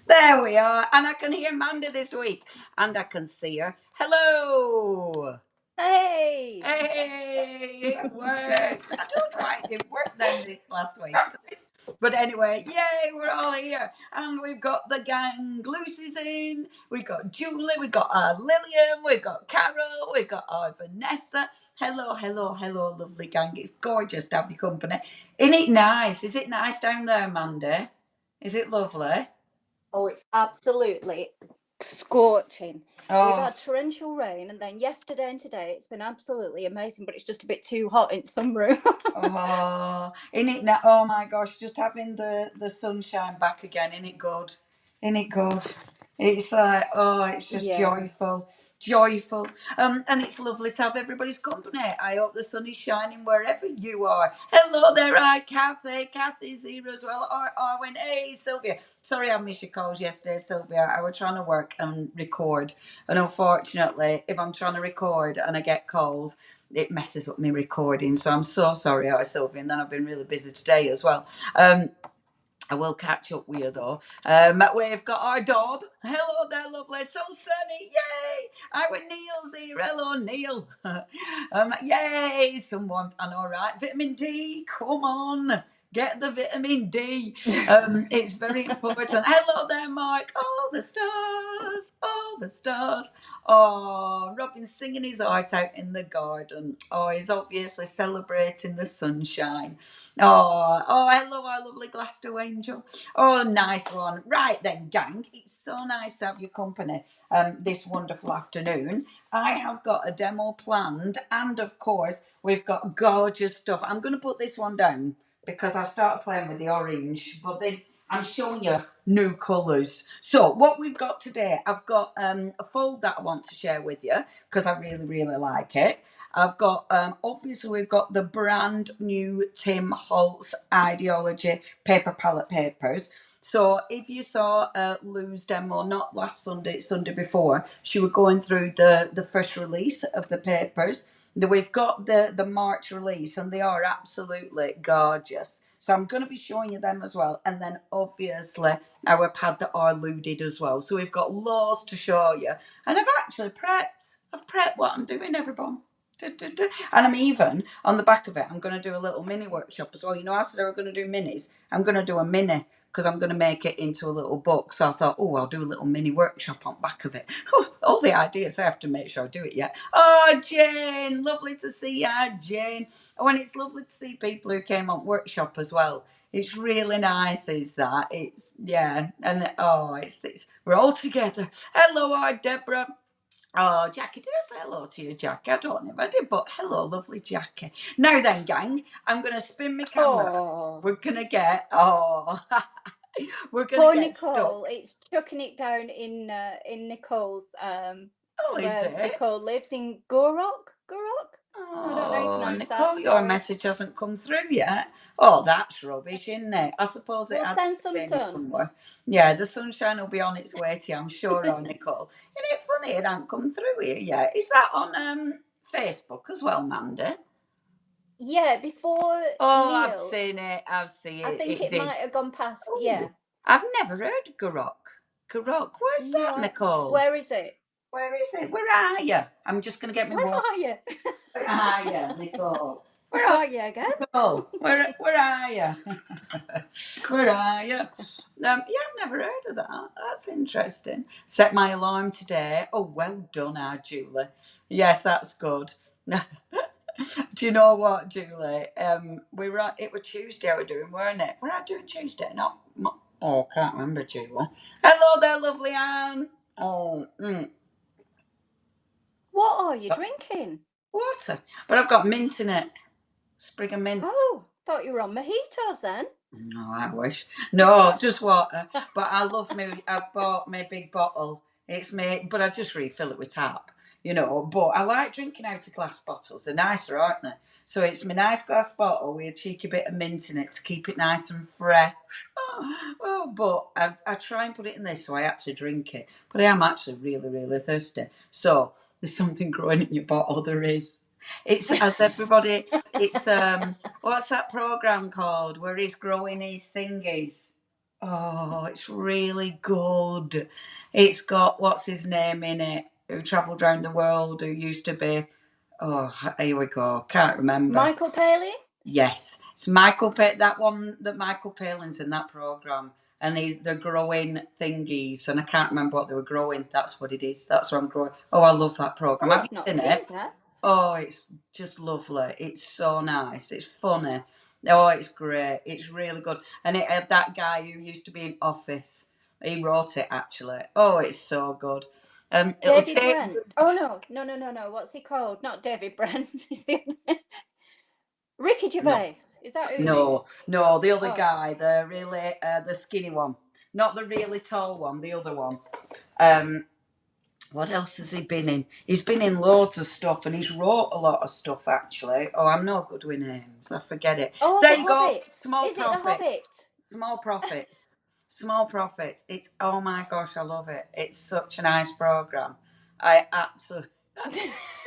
There we are. And I can hear Amanda this week. And I can see her. Hello. Hey! Hey, it works. I don't know why it didn't work then this last week. But anyway, yay, we're all here. And we've got the gang. Lucy's in. We've got Julie. We've got Lillian. We've got Carol. We've got Vanessa. Hello, hello, hello, lovely gang. It's gorgeous to have your company. Isn't it nice? Is it nice down there, Amanda? Is it lovely? Oh, it's absolutely scorching. We've Oh, had torrential rain, and then yesterday and today it's been absolutely amazing, but it's just a bit too hot in some room. oh, in it now. Oh my gosh, just having the sunshine back again. In it good? In it good? It's like, oh, it's just Yeah. joyful, joyful. And it's lovely to have everybody's company. I hope the sun is shining wherever you are. Hello there, Kathy. Kathy's here as well. Arwen, hey, Sylvia. Sorry I missed your calls yesterday, Sylvia. I was trying to work and record. And unfortunately, if I'm trying to record and I get calls, it messes up my recording. So I'm so sorry, Sylvia. And then I've been really busy today as well. I will catch up with you though. We've got our dog. Hello there, lovely. So sunny. Yay. Our Neil's here. Hello, Neil. Yay. Someone, I know, right? Vitamin D. Come on. Get the vitamin D. It's very important. Hello there, Mike. All the stars. All the stars. Oh, Robin's singing his heart out in the garden. Oh, he's obviously celebrating the sunshine. Hello, our lovely Glasgow angel. Oh, nice one. Right then, gang, it's so nice to have your company this wonderful afternoon. I have got a demo planned, and of course, we've got gorgeous stuff. I'm going to put this one down because I've started playing with the orange, but then I'm showing you new colours. So what we've got today, I've got a fold that I want to share with you because I really, really like it. I've got, obviously, we've got the brand new Tim Holtz Ideology paper palette papers. So if you saw Lou's demo, not last Sunday, Sunday before, she was going through the first release of the papers. We've got the March release, and they are absolutely gorgeous. So I'm going to be showing you them as well. And then obviously our pad that are looted as well. So we've got loads to show you. And I've actually prepped. I've prepped what I'm doing, everyone. And I'm even on the back of it, I'm going to do a little mini workshop as well. You know, I said I was going to do minis. I'm going to do a mini because I'm going to make it into a little book. So I thought, oh, I'll do a little mini workshop on the back of it. Oh, all the ideas, I have to make sure I do it yet. Oh, Jane, lovely to see you, Jane. Oh, and it's lovely to see people who came on workshop as well. It's really nice, is that? It's, yeah. And, oh, it's we're all together. Hello, Deborah. Oh, Jackie, did I say hello to you, Jackie? I don't know if I did, but hello, lovely Jackie. Now then, gang, I'm going to spin my camera. Oh, We're going to get, we're going poor to get Nicole. stuck. It's chucking it down in Nicole's Oh, is where it? Nicole lives in Gorok. Gorok? I don't know how you Oh, pronounce that. Nicole, your Sorry. message hasn't come through yet. Oh, that's rubbish, isn't it? I suppose it We'll has to send some be sun. somewhere. Yeah, the sunshine will be on its way to you, I'm sure, on Nicole. Isn't it funny it hasn't come through here yet? Is that on Facebook as well, Mandy? Yeah, before Oh, I've Neil, seen it. I've seen I it. think It it might did. have gone past. Yeah. Oh, I've never heard of Garok. Garok, where's that, No. Nicole? Where is it? Where is it? Where are you? I'm just going to get my Where walk. are you? Where are you, Nicole? Where are you again? Nicole, where are you? Where are you? Yeah, I've never heard of that. That's interesting. Set my alarm today. Oh, well done, Julie. Yes, that's good. Do you know what, Julie? We were it was Tuesday I were doing, weren't it? Were I doing Tuesday? Not. Oh, I can't remember, Julie. Hello there, lovely Anne. Oh, What are you drinking? water. But I've got mint in it. Sprig of mint. Oh, thought you were on mojitos then. No, I wish. No, just water. But I love me. I've bought my big bottle. It's me, but I just refill it with tap, you know. But I like drinking out of glass bottles. They're nicer, aren't they? So it's my nice glass bottle with a cheeky bit of mint in it to keep it nice and fresh. But I try and put it in this so I actually drink it. But I am actually really, really thirsty. So there's something growing in your bottle. There is. It's as everybody. It's what's that program called where he's growing his thingies? Oh, it's really good. It's got what's his name in it, who travelled around the world, who used to be. Oh, here we go. Can't remember. Michael Palin? Yes, it's Michael. That one that Michael Palin's in that program, and they're growing thingies, and I can't remember what they were growing. That's what it is. That's what I'm growing. Oh, I love that program. Oh, Have I've not you seen seen it? that. Oh, it's just lovely. It's so nice. It's funny. Oh, it's great. It's really good. And it had that guy who used to be in Office. He wrote it actually. Oh, it's so good. It'll David take. Brent. Oh no. What's he called? Not David Brent. He's the other. Ricky No, Gervais. Is that who you mean? no. The other Oh. guy, the really, the skinny one, not the really tall one. The other one. Um, what else has he been in? He's been in loads of stuff, and he's wrote a lot of stuff actually. Oh, I'm no good with names. I forget it. Oh, There The you go. Hobbit. Small Is it The profits. Hobbit? Small profits. Small profits. It's oh my gosh, I love it. It's such a nice program. I absolutely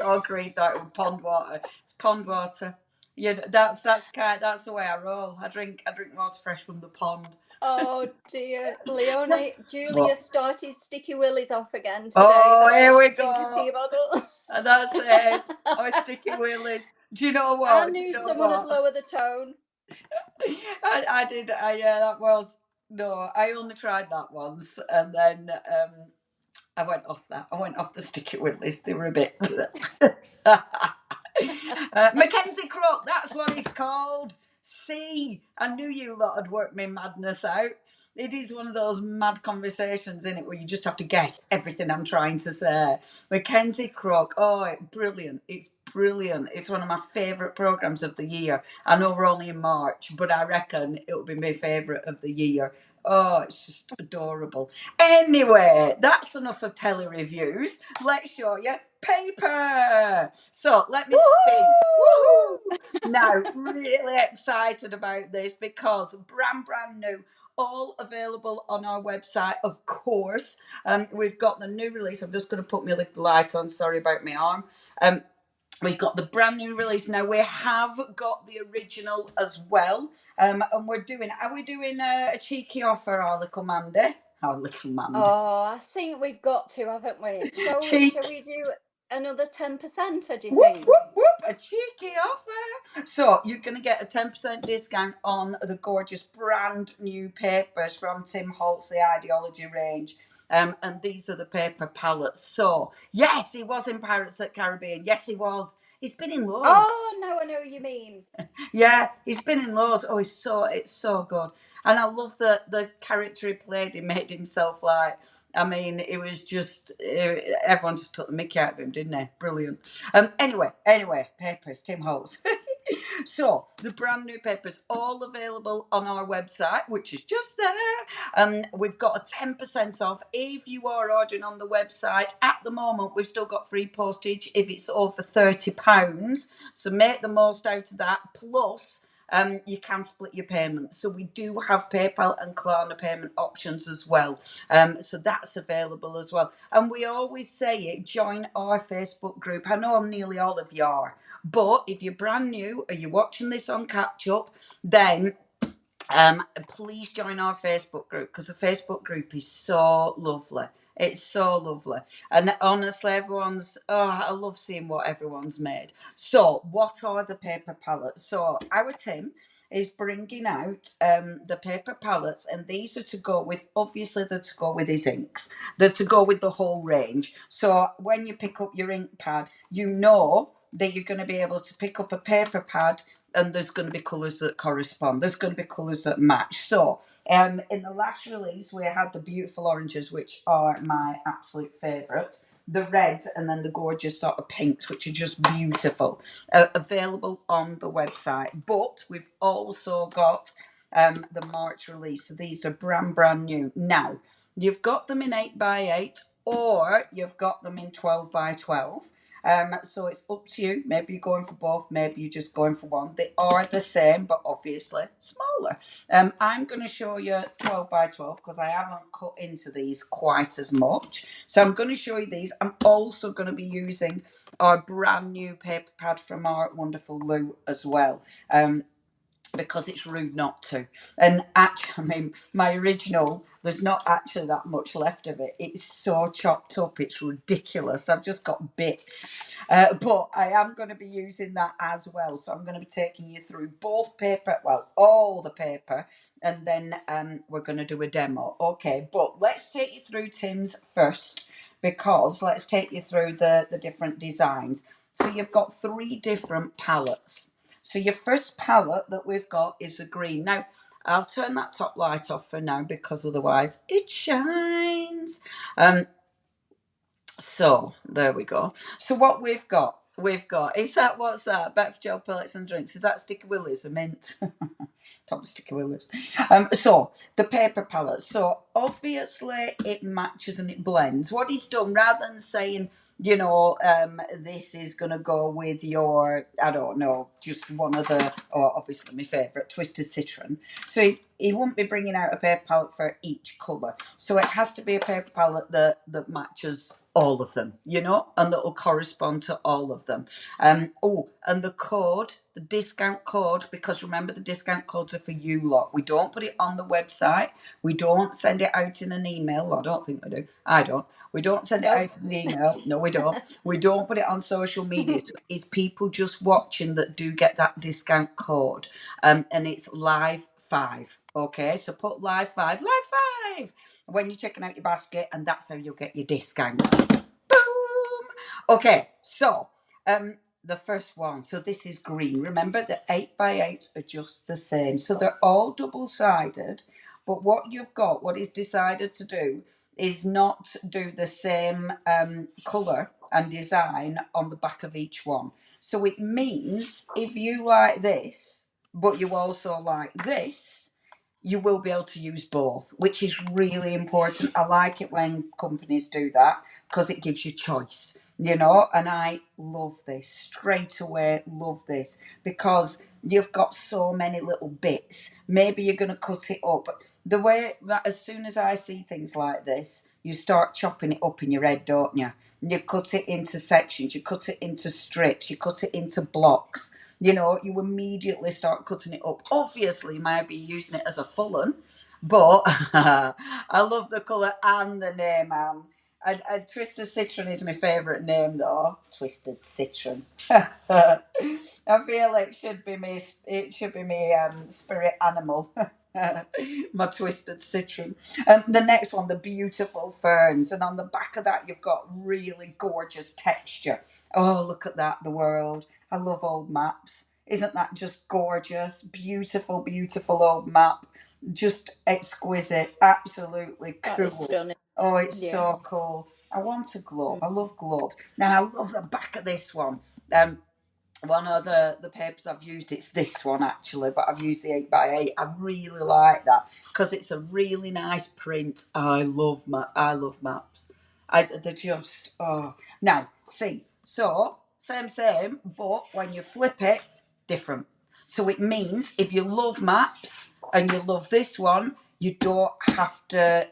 agree that with pond water. It's pond water. Yeah, that's the way I roll. I drink water fresh from the pond. Oh dear, Leonie, Julia What? started Sticky Willies off again today. Oh, That's here what we she's been go. cooking about. And that's it. Oh, sticky willies. Do you know I what? Do you knew know someone would what? lower the tone. I did. Yeah, that was no. I only tried that once, and then I went off that. I went off the sticky willies. They were a bit. Mackenzie Crook. That's what it's called. See, I knew you lot had worked me madness out. It is one of those mad conversations in it where you just have to guess everything I'm trying to say. Mackenzie Crook, oh, brilliant. It's brilliant. It's one of my favourite programmes of the year. I know we're only in March, but I reckon it'll be my favourite of the year. Oh, it's just adorable. Anyway, that's enough of tele reviews. Let's show you paper. So let me spin. Woohoo! Now, really excited about this because brand new, all available on our website, of course. We've got the new release. I'm just going to put my little light on. Sorry about my arm. We've got the brand new release now. We have got the original as well, and are we doing a cheeky offer, our little Mandy? Our little Mandy. Oh, I think we've got to, haven't we? Shall Cheek. we do another 10%, do you Whoop, think? whoop, whoop, a cheeky offer. So you're going to get a 10% discount on the gorgeous brand new papers from Tim Holtz, the Ideology range. And these are the paper palettes. So, yes, he was in Pirates at Caribbean. Yes, he was. He's been in loads. Oh, no, I know what you mean. Yeah, he's been in loads. Oh, it's so good. And I love the character he played. He made himself like, I mean, it was just everyone just took the mickey out of him, didn't they? Brilliant. Anyway, papers, Tim Holtz. So the brand new papers all available on our website, which is just there. We've got a 10% off if you are ordering on the website. At the moment, we've still got free postage if it's over £30. So make the most out of that. Plus, you can split your payments. So we do have PayPal and Klarna payment options as well. So that's available as well. And we always say it, join our Facebook group. I know nearly all of you are. But if you're brand new or you're watching this on catch up, then please join our Facebook group because the Facebook group is so lovely. It's so lovely. And honestly, I love seeing what everyone's made. So, what are the paper palettes? So, our Tim is bringing out the paper palettes, and these are to go with, obviously, they're to go with his inks. They're to go with the whole range. So, when you pick up your ink pad, you know that you're going to be able to pick up a paper pad and there's going to be colours that correspond. There's going to be colours that match. So, in the last release, we had the beautiful oranges, which are my absolute favourite. The reds and then the gorgeous sort of pinks, which are just beautiful, available on the website. But we've also got the March release. So these are brand new. Now, you've got them in 8x8 or you've got them in 12x12. So it's up to you. Maybe you're going for both, maybe you're just going for one. They are the same, but obviously smaller. I'm going to show you 12x12 because I haven't cut into these quite as much. So I'm going to show you these. I'm also going to be using our brand new paper pad from our wonderful Lou as well. because it's rude not to. And actually, I mean, my original, there's not actually that much left of it. It's so chopped up, it's ridiculous. I've just got bits. But I am going to be using that as well. So I'm going to be taking you through both paper, well, all the paper, and then we're going to do a demo. Okay, but let's take you through Tim's first, because let's take you through the different designs. So you've got 3 different palettes. So your first palette that we've got is a green. Now, I'll turn that top light off for now because otherwise it shines. So there we go. So what we've got, is that, what's that? Better for gel pellets and drinks. Is that Sticky Willies, a mint? Probably Sticky Willies. So the paper palette. So obviously it matches and it blends. What he's done, rather than saying, you know, this is going to go with your, I don't know, just one of the, or obviously my favourite, Twisted Citron. So he won't be bringing out a paper palette for each colour. So it has to be a paper palette that matches all of them, you know, and that will correspond to all of them. Oh, and the code, the discount code, because remember the discount codes are for you lot. We don't put it on the website. We don't send it out in an email. Well, I don't think we do. I don't. We don't send it out in an email. No, we don't. We don't put it on social media. So it's people just watching that do get that discount code. And it's live 5. Okay, so put live 5 when you're checking out your basket, and that's how you'll get your discounts. Boom. Okay, so the first one, so this is green. Remember the 8x8 are just the same, so they're all double-sided, but what you've got, what is decided to do, is not do the same colour and design on the back of each one. So it means if you like this, but you also like this, you will be able to use both, which is really important. I like it when companies do that because it gives you choice, you know, and I love this straight away. Love this because you've got so many little bits. Maybe you're going to cut it up. The way that as soon as I see things like this, you start chopping it up in your head, don't you? You cut it into sections, you cut it into strips, you cut it into blocks. You know, you immediately start cutting it up. Obviously, you might be using it as a full on, but I love the colour and the name, Anne. Twisted Citron is my favourite name, though. Twisted Citron. I feel it should be me. It should be me spirit animal. My Twisted Citron. And the next one, the beautiful ferns, and on the back of that, you've got really gorgeous texture. Oh, look at that! The world. I love old maps. Isn't that just gorgeous? Beautiful, beautiful old map. Just exquisite. Absolutely cool. That is stunning. Oh, it's so cool. I want a globe. I love globes. Now, I love the back of this one. One of the papers I've used, it's this one actually, but I've used the 8x8. I really like that because it's a really nice print. I love maps. I love maps. They're just, oh. Now, see, so same, but when you flip it, different. So it means if you love maps and you love this one, you don't have to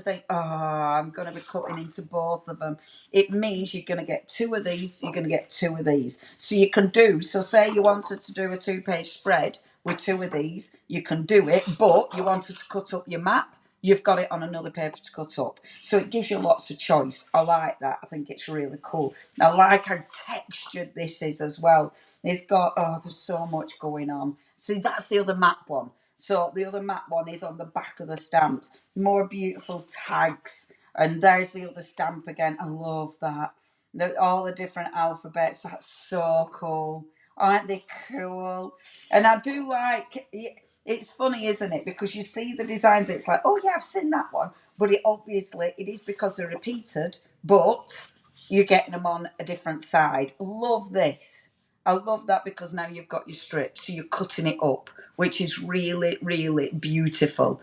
think, oh, I'm going to be cutting into both of them. It means you're going to get 2 of these, you're going to get 2 of these. So you can do, so say you wanted to do a 2-page spread with 2 of these, you can do it, but you wanted to cut up your map, you've got it on another paper to cut up. So it gives you lots of choice. I like that. I think it's really cool. I like how textured this is as well. It's got, oh, there's so much going on. See, that's the other map one. So the other map one is on the back of the stamps. More beautiful tags. And there's the other stamp again. I love that. All the different alphabets. That's so cool. Aren't they cool? And I do like, it's funny, isn't it? Because you see the designs, it's like, oh yeah, I've seen that one. But it is because they're repeated, but you're getting them on a different side. Love this. I love that because now you've got your strips, so you're cutting it up, which is really, really beautiful.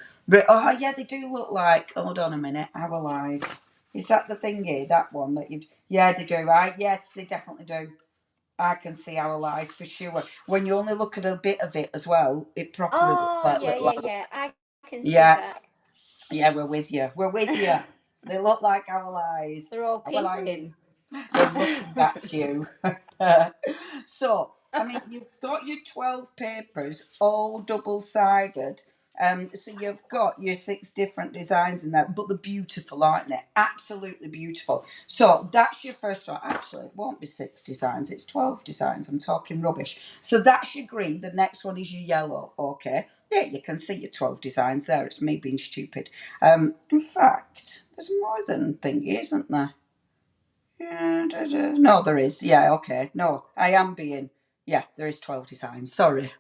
Oh, yeah, they do look like, hold on a minute, Owl Eyes. Is that the thingy, that one that you've, yeah, they do, right? Yes, they definitely do. I can see Owl Eyes for sure. When you only look at a bit of it as well, it properly looks like little owls. I can see Yeah, that. yeah, we're with you. We're with you. They look like Owl Eyes. They're all Owl pink Eyes. things. They're looking at you. So, I mean, you've got your 12 papers, all double-sided. So you've got your 6 different designs in there, but they're beautiful, aren't they? Absolutely beautiful. So that's your first one. Actually, it won't be 6 designs, it's 12 designs. I'm talking rubbish. So that's your green. The next one is your yellow. Okay. Yeah, you can see your 12 designs there. It's me being stupid. In fact, there's more than thingy, isn't there? No, there is. Yeah, okay. No, I am being. Yeah, there is 12 designs. Sorry.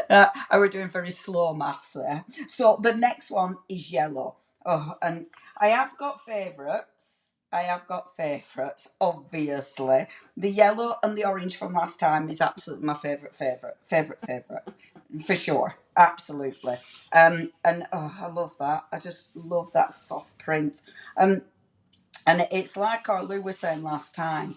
I were doing very slow maths there. So the next one is yellow. Oh, and I have got favourites. Obviously. The yellow and the orange from last time is absolutely my favourite. For sure. Absolutely. And oh, I love that. I just love that soft print. And it's like our Lou was saying last time.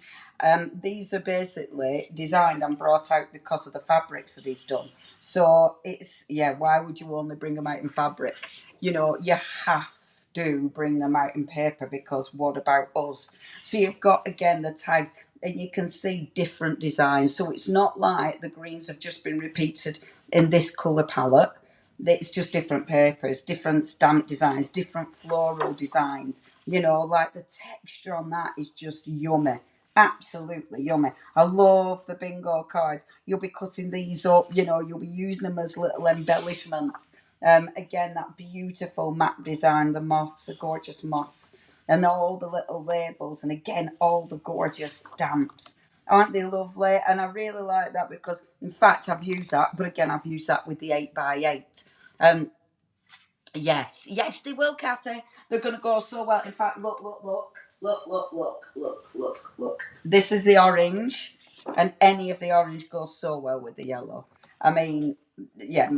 These are basically designed and brought out because of the fabrics that he's done. So it's, yeah, why would you only bring them out in fabric? You know, you have to bring them out in paper because what about us? So you've got, again, the tags and you can see different designs. So it's not like the greens have just been repeated in this colour palette. It's just different papers, different stamp designs, different floral designs. You know, like the texture on that is just yummy. Absolutely yummy. I love the bingo cards. You'll be cutting these up, you know, you'll be using them as little embellishments. Again, that beautiful map design, the moths, the gorgeous moths, and all the little labels, and again, all the gorgeous stamps. Aren't they lovely? And I really like that because, in fact, I've used that, but again, I've used that with the 8x8. Yes, yes, they will, Kathy. They're going to go so well. In fact, look. This is the orange, and any of the orange goes so well with the yellow. I mean, yeah,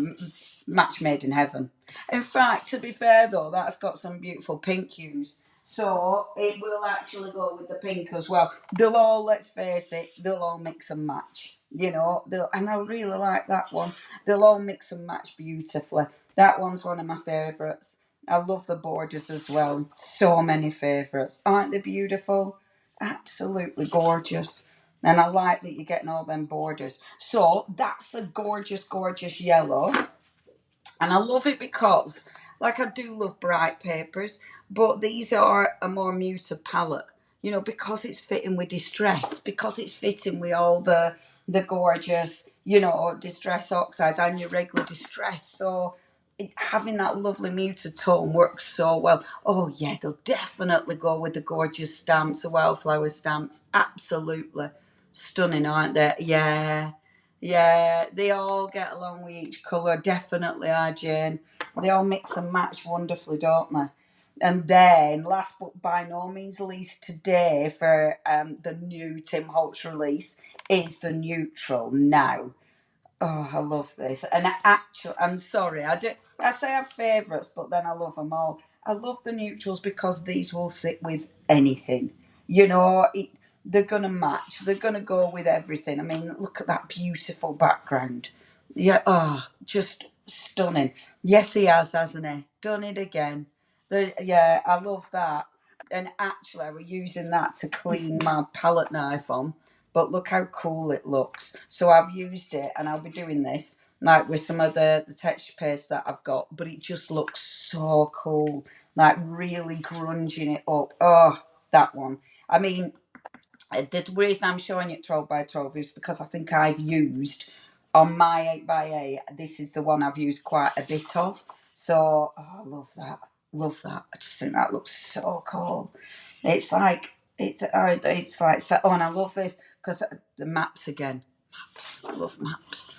match made in heaven. In fact, to be fair though, that's got some beautiful pink hues. So it will actually go with the pink as well. They'll all, let's face it, they'll all mix and match. You know, and I really like that one. They'll all mix and match beautifully. That one's one of my favourites. I love the borders as well. So many favourites. Aren't they beautiful? Absolutely gorgeous. And I like that you're getting all them borders. So that's a gorgeous, gorgeous yellow. And I love it because, like, I do love bright papers, but these are a more muted palette. You know, because it's fitting with distress, because it's fitting with all the gorgeous, you know, distress oxides and your regular distress. So having that lovely muted tone works so well. Oh yeah, they'll definitely go with the gorgeous stamps, the wildflower stamps. Absolutely stunning, aren't they? Yeah. Yeah, they all get along with each colour, definitely, are Jane. They all mix and match wonderfully, don't they? And then, last but by no means least today, for the new Tim Holtz release, is the neutral. Now, oh, I love this. And I'm sorry, I say I have favourites, but then I love them all. I love the neutrals because these will sit with anything. You know, they're going to match. They're going to go with everything. I mean, look at that beautiful background. Yeah, oh, just stunning. Yes, he has, hasn't he? Done it again. Yeah, I love that. And actually, I was using that to clean my palette knife on, but look how cool it looks. So I've used it and I'll be doing this like with some of the texture paste that I've got, but it just looks so cool, like really grunging it up. Oh, that one. I mean, the reason I'm showing it 12 by 12 is because I think I've used on my 8 by 8, this is the one I've used quite a bit of. So, oh, I love that. Love that. I just think that looks so cool. It's like, it's like, oh, and I love this because the maps again. Maps. I love maps.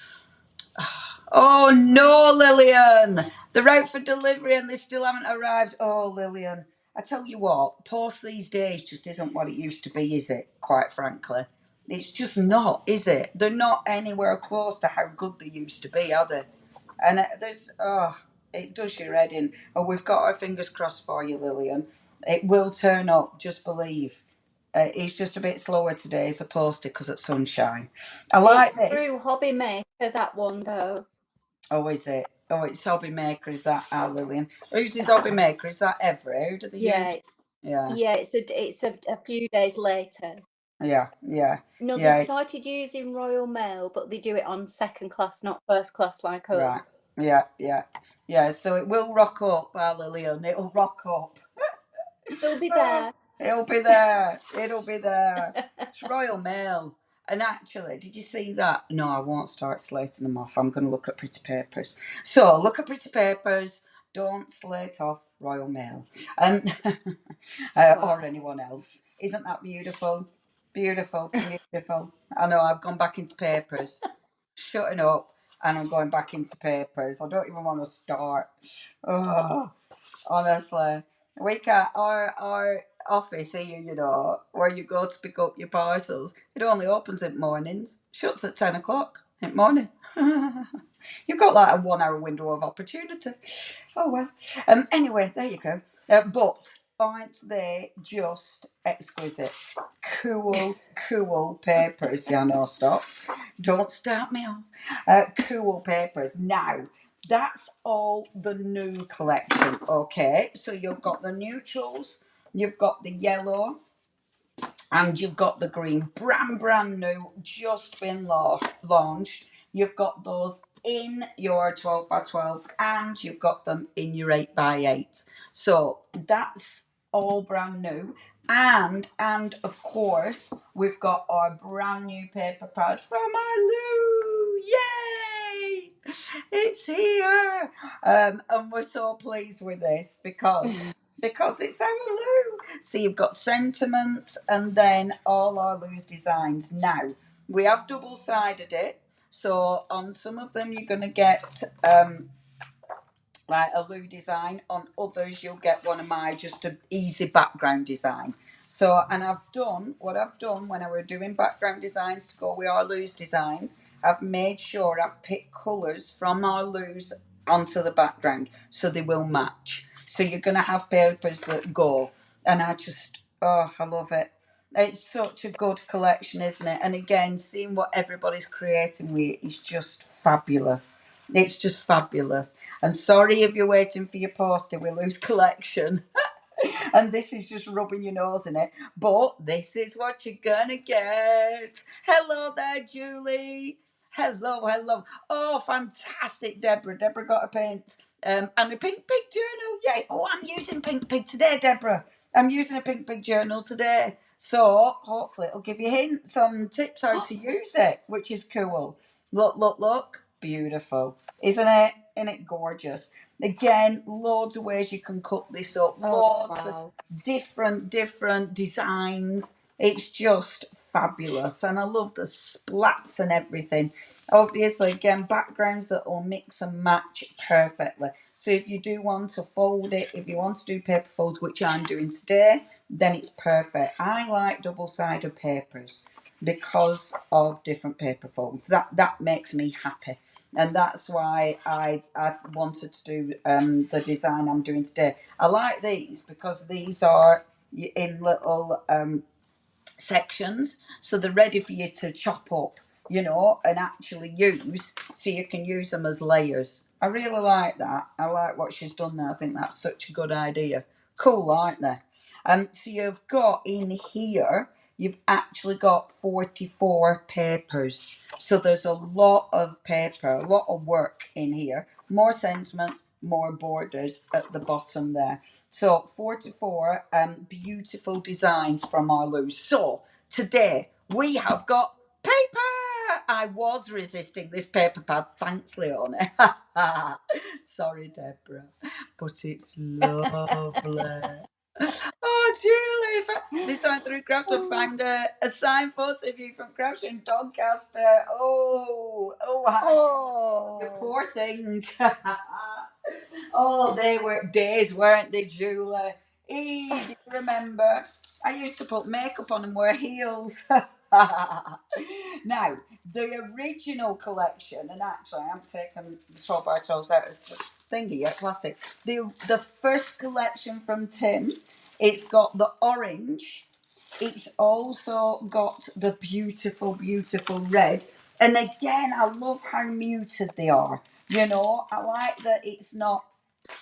Oh no, Lillian! They're out for delivery and they still haven't arrived. Oh, Lillian. I tell you what, post these days just isn't what it used to be, is it? Quite frankly. It's just not, is it? They're not anywhere close to how good they used to be, are they? And it does your head in. Oh, we've got our fingers crossed for you, Lillian. It will turn up, just believe. It's just a bit slower today as opposed to because it's sunshine. I like It's this. through Hobby Maker, that one though. Oh, is it? Oh, it's Hobby Maker. Is that Lillian? Who's his Hobby Maker? Is that Every? Who do they use? Yeah, Yeah. it's a few days later. Yeah. No, they Yeah. started using Royal Mail, but they do it on second class, not first class like us. Right. Yeah. So it will rock up, Leon. It'll rock up. They'll be Oh, there. it'll be there. It'll be there. It's Royal Mail. And actually, did you see that? No, I won't start slating them off. I'm going to look at pretty papers. So look at pretty papers. Don't slate off Royal Mail, um, Wow. or anyone else. Isn't that beautiful? Beautiful, beautiful. I know. I've gone back into papers, shutting up, and I'm going back into papers. I don't even want to start. Oh. Honestly, we can't. Our office here, where you go to pick up your parcels, it only opens in mornings, shuts at 10 o'clock in the morning. You've got like a 1 hour window of opportunity. Oh well. Anyway, there you go. But aren't they just exquisite? Cool papers. Yeah, no, stop. Don't start me off. Cool papers. Now, that's all the new collection. Okay, so you've got the neutrals, you've got the yellow, and you've got the green. Brand new, just been launched. You've got those in your 12 by 12, and you've got them in your 8 by 8. So that's all brand new. And of course, we've got our brand new paper pad from our Lou. Yay! It's here. And we're so pleased with this because it's our Lou. So you've got sentiments and then all our Lou's designs. Now, we have double-sided it. So on some of them you're going to get like a Lou design. On others you'll get one of my just an easy background design. So, and what I've done when I were doing background designs to go with our Lou's designs, I've made sure I've picked colours from our Lou's onto the background so they will match. So you're going to have papers that go. And I love it. It's such a good collection, isn't it? And again, seeing what everybody's creating with is just fabulous. It's just fabulous. And sorry if you're waiting for your poster with Lou's collection. And this is just rubbing your nose in it. But this is what you're gonna get. Hello there, Julie. Hello. Oh, fantastic, Deborah. Deborah got a paint. And a pink pig journal. Yay. Oh, I'm using pink pig today, Deborah. I'm using a pink pig journal today. So hopefully it'll give you hints on tips how to use it, which is cool. Look. Beautiful. Isn't it? Isn't it gorgeous? Again, loads of ways you can cut this up. Oh, Loads of wow. different designs. It's just fabulous. And I love the splats and everything. Obviously, again, backgrounds that will mix and match perfectly. So if you do want to fold it, if you want to do paper folds, which I'm doing today, then it's perfect. I like double-sided papers because of different paper folds. That makes me happy, and that's why I wanted to do the design I'm doing today. I like these because these are in little sections, so they're ready for you to chop up, and actually use, so you can use them as layers. I really like that. I like what she's done there. I think that's such a good idea. Cool, aren't they? So you've got in here, you've actually got 44 papers. So there's a lot of paper, a lot of work in here. More sentiments, more borders at the bottom there. So 44 beautiful designs from our Lou. So today we have got paper. I was resisting this paper pad. Thanks, Leonie. Sorry, Deborah, but it's lovely. Oh, Julie, this time through Crafts will find a signed photo of you from Crafts in Doncaster. Hi, Julie. You Oh. poor thing. Oh, they were days, weren't they, Julie? Do you remember? I used to put makeup on and wear heels. Now, the original collection, and actually, I'm taking the 12 by 12s out of the thingy yet, plastic. The first collection from Tim, it's got the orange. It's also got the beautiful red. And again, I love how muted they are. I like that it's not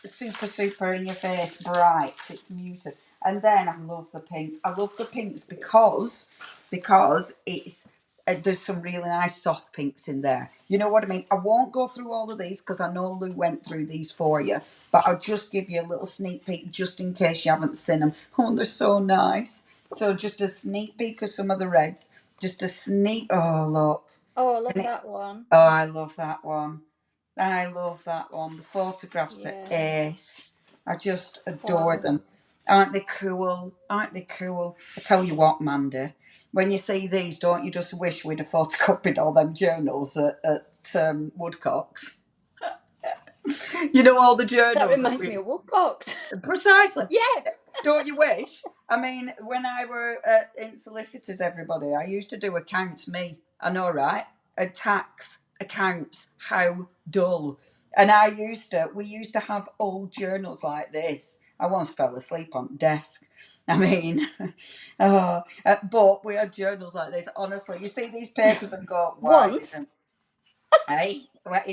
super in your face bright. It's muted. And then I love the pinks. I love the pinks because because it's there's some really nice soft pinks in there. You know what I mean? I won't go through all of these because I know Lou went through these for you, but I'll just give you a little sneak peek just in case you haven't seen them. Oh, they're so nice. So just a sneak peek of some of the reds. Just a sneak. Oh, look. Oh, I love And that one. oh, I love that one. I love that one. The photographs are Yeah. ace. I just adore Wow. them. Aren't they cool? Aren't they cool? I tell you what, Mandy, when you see these, don't you just wish we'd have photocopied all them journals at Woodcock's? You know, all the That journals that reminds me of Woodcocks. Precisely. Yeah. Don't you wish? I mean, when I were in solicitors, everybody, I used to do accounts, me. I know, right? Tax, accounts, how dull. And we used to have old journals like this. I once fell asleep on the desk. I mean, but we had journals like this. Honestly, you see these papers and go, why Once. didn't? Hey, what?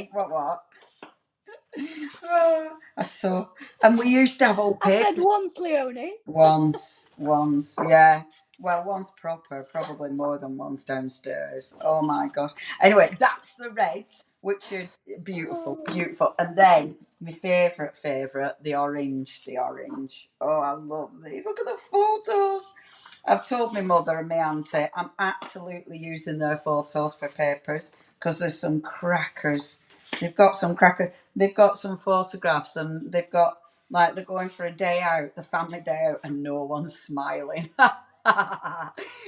Oh, I saw. And we used to have old I said papers. once, Leonie. Once, yeah. Well, once proper, probably more than once downstairs. Oh my gosh. Anyway, that's the reds, which are beautiful, beautiful. And then my favourite, the orange, Oh, I love these. Look at the photos. I've told my mother and my auntie I'm absolutely using their photos for papers because there's some crackers. They've got some crackers. They've got some photographs and they've got like they're going for a day out, the family day out, and no one's smiling.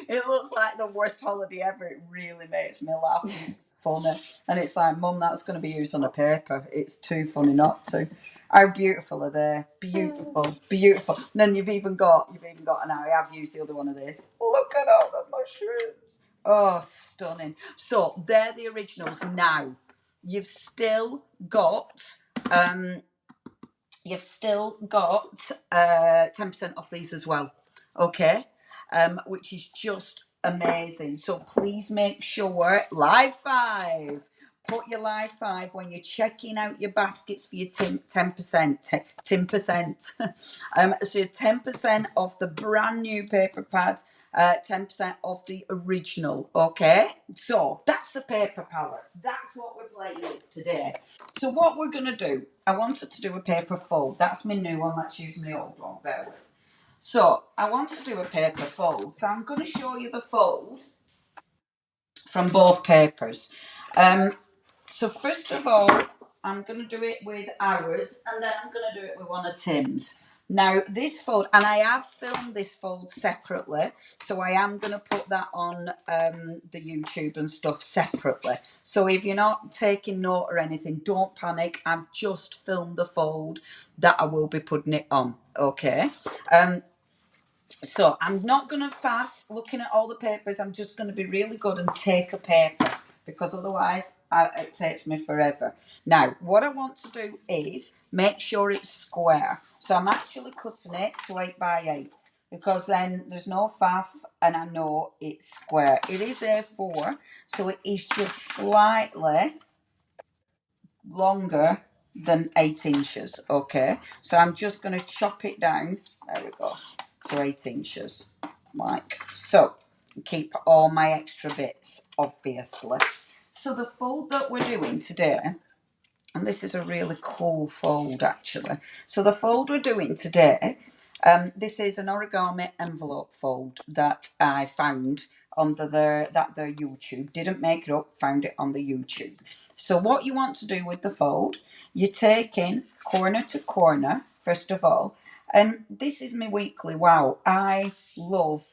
It looks like the worst holiday ever. It really makes me laugh. Funny. And it's like, Mum, that's going to be used on a paper. It's too funny not to. How beautiful are they? Beautiful, beautiful. And then you've even got, and I have used the other one of this. Look at all the mushrooms. Oh, stunning. So they're the originals. Now, you've still got um, 10% off these as well, okay, which is just amazing. So please make sure, live 5, put your live 5 when you're checking out your baskets for your 10%. So 10% off the brand new paper pads, 10% off the original. Okay, so that's the paper palettes. That's what we're playing with today. So what we're going to do, I wanted to do a paper fold. That's my new one. Let's use my old one. Bear with. So I want to do a paper fold. So I'm going to show you the fold from both papers. So first of all, I'm going to do it with ours, and then I'm going to do it with one of Tim's. Now, this fold, and I have filmed this fold separately, so I am going to put that on the YouTube and stuff separately. So if you're not taking note or anything, don't panic. I've just filmed the fold that I will be putting it on, okay? So I'm not going to faff looking at all the papers. I'm just going to be really good and take a paper because otherwise it takes me forever. Now, what I want to do is make sure it's square. So I'm actually cutting it to 8 by 8 because then there's no faff and I know it's square. It is A4, so it is just slightly longer than 8 inches, okay? So I'm just going to chop it down, there we go, to 8 inches, like so. Keep all my extra bits, obviously. So the fold that we're doing today, and this is a really cool fold actually. So the fold we're doing today, this is an origami envelope fold that I found on their YouTube. Didn't make it up, found it on the YouTube. So what you want to do with the fold, you're taking corner to corner, first of all. And this is my weekly wow. I love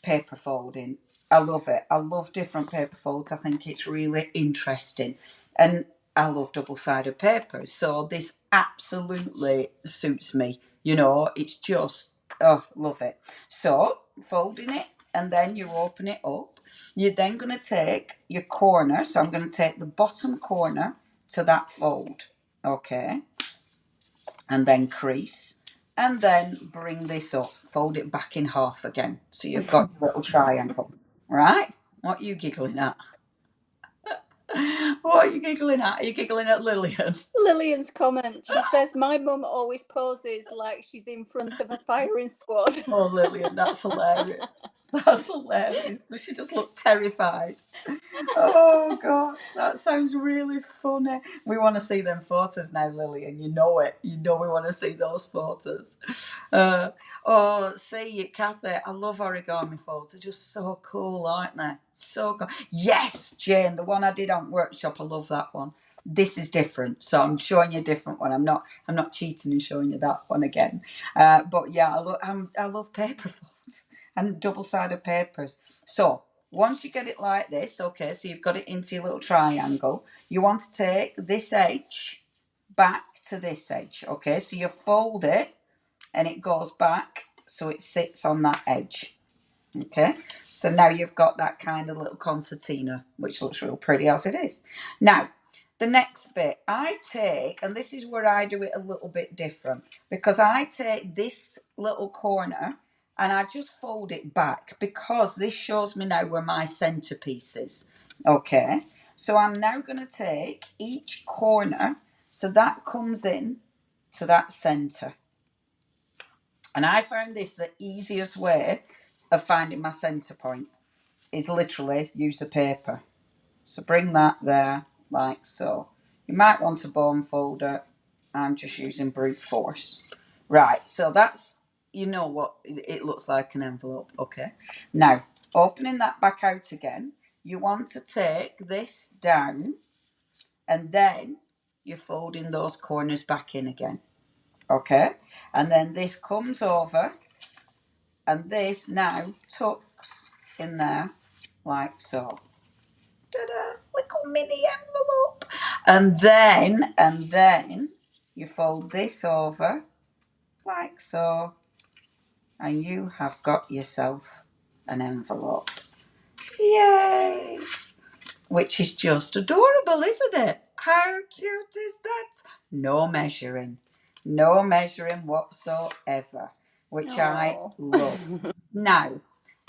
paper folding. I love it. I love different paper folds. I think it's really interesting. And I love double-sided paper. So this absolutely suits me. You know, it's just, oh, love it. So folding it and then you open it up. You're then going to take your corner. So I'm going to take the bottom corner to that fold. Okay. And then crease. And then bring this up. Fold it back in half again. So you've got your little triangle. Right? What are you giggling at? What are you giggling at? Are you giggling at Lillian? Lillian's comment. She says, my mum always poses like she's in front of a firing squad. Oh, Lillian, that's hilarious. That's hilarious. She just looked terrified. Oh gosh, that sounds really funny. We want to see them photos now, Lily, and you know it. You know we want to see those photos. Uh, oh, see, Kathy, I love origami folds. They're just so cool, aren't they? So cool. Yes, Jane, the one I did on workshop. I love that one. This is different, so I'm showing you a different one. I'm not cheating and showing you that one again. But yeah, I love paper folds and double-sided papers. So once you get it like this, okay, so you've got it into your little triangle, you want to take this edge back to this edge, okay? So you fold it and it goes back so it sits on that edge, okay? So now you've got that kind of little concertina, which looks real pretty as it is. Now, the next bit, I take, and this is where I do it a little bit different, because I take this little corner and I just fold it back because this shows me now where my centerpiece is. Okay, so I'm now going to take each corner, so that comes in to that center. And I found this the easiest way of finding my center point is literally use a paper. So bring that there like so. You might want a bone folder. I'm just using brute force. Right, so that's, you know what, it looks like an envelope, okay? Now, opening that back out again, you want to take this down and then you're folding those corners back in again, okay? And then this comes over and this now tucks in there like so. Ta-da, little mini envelope. And then you fold this over like so, and you have got yourself an envelope. Yay! Which is just adorable, isn't it? How cute is that? No measuring. No measuring whatsoever, which I love. Now,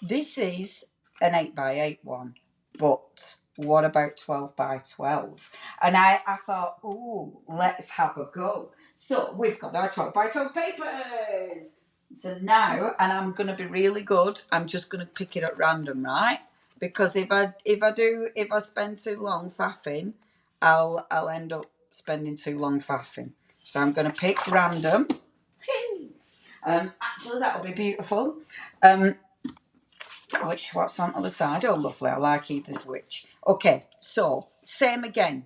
this is an 8x8 one, but what about 12x12? And I thought, oh, let's have a go. So we've got our 12x12 papers. So now, and I'm going to be really good, I'm just going to pick it at random, right? Because if I spend too long faffing, I'll end up spending too long faffing. So I'm going to pick random. Actually, that'll be beautiful. What's on the other side? Oh, lovely. I like either which. Okay, so same again.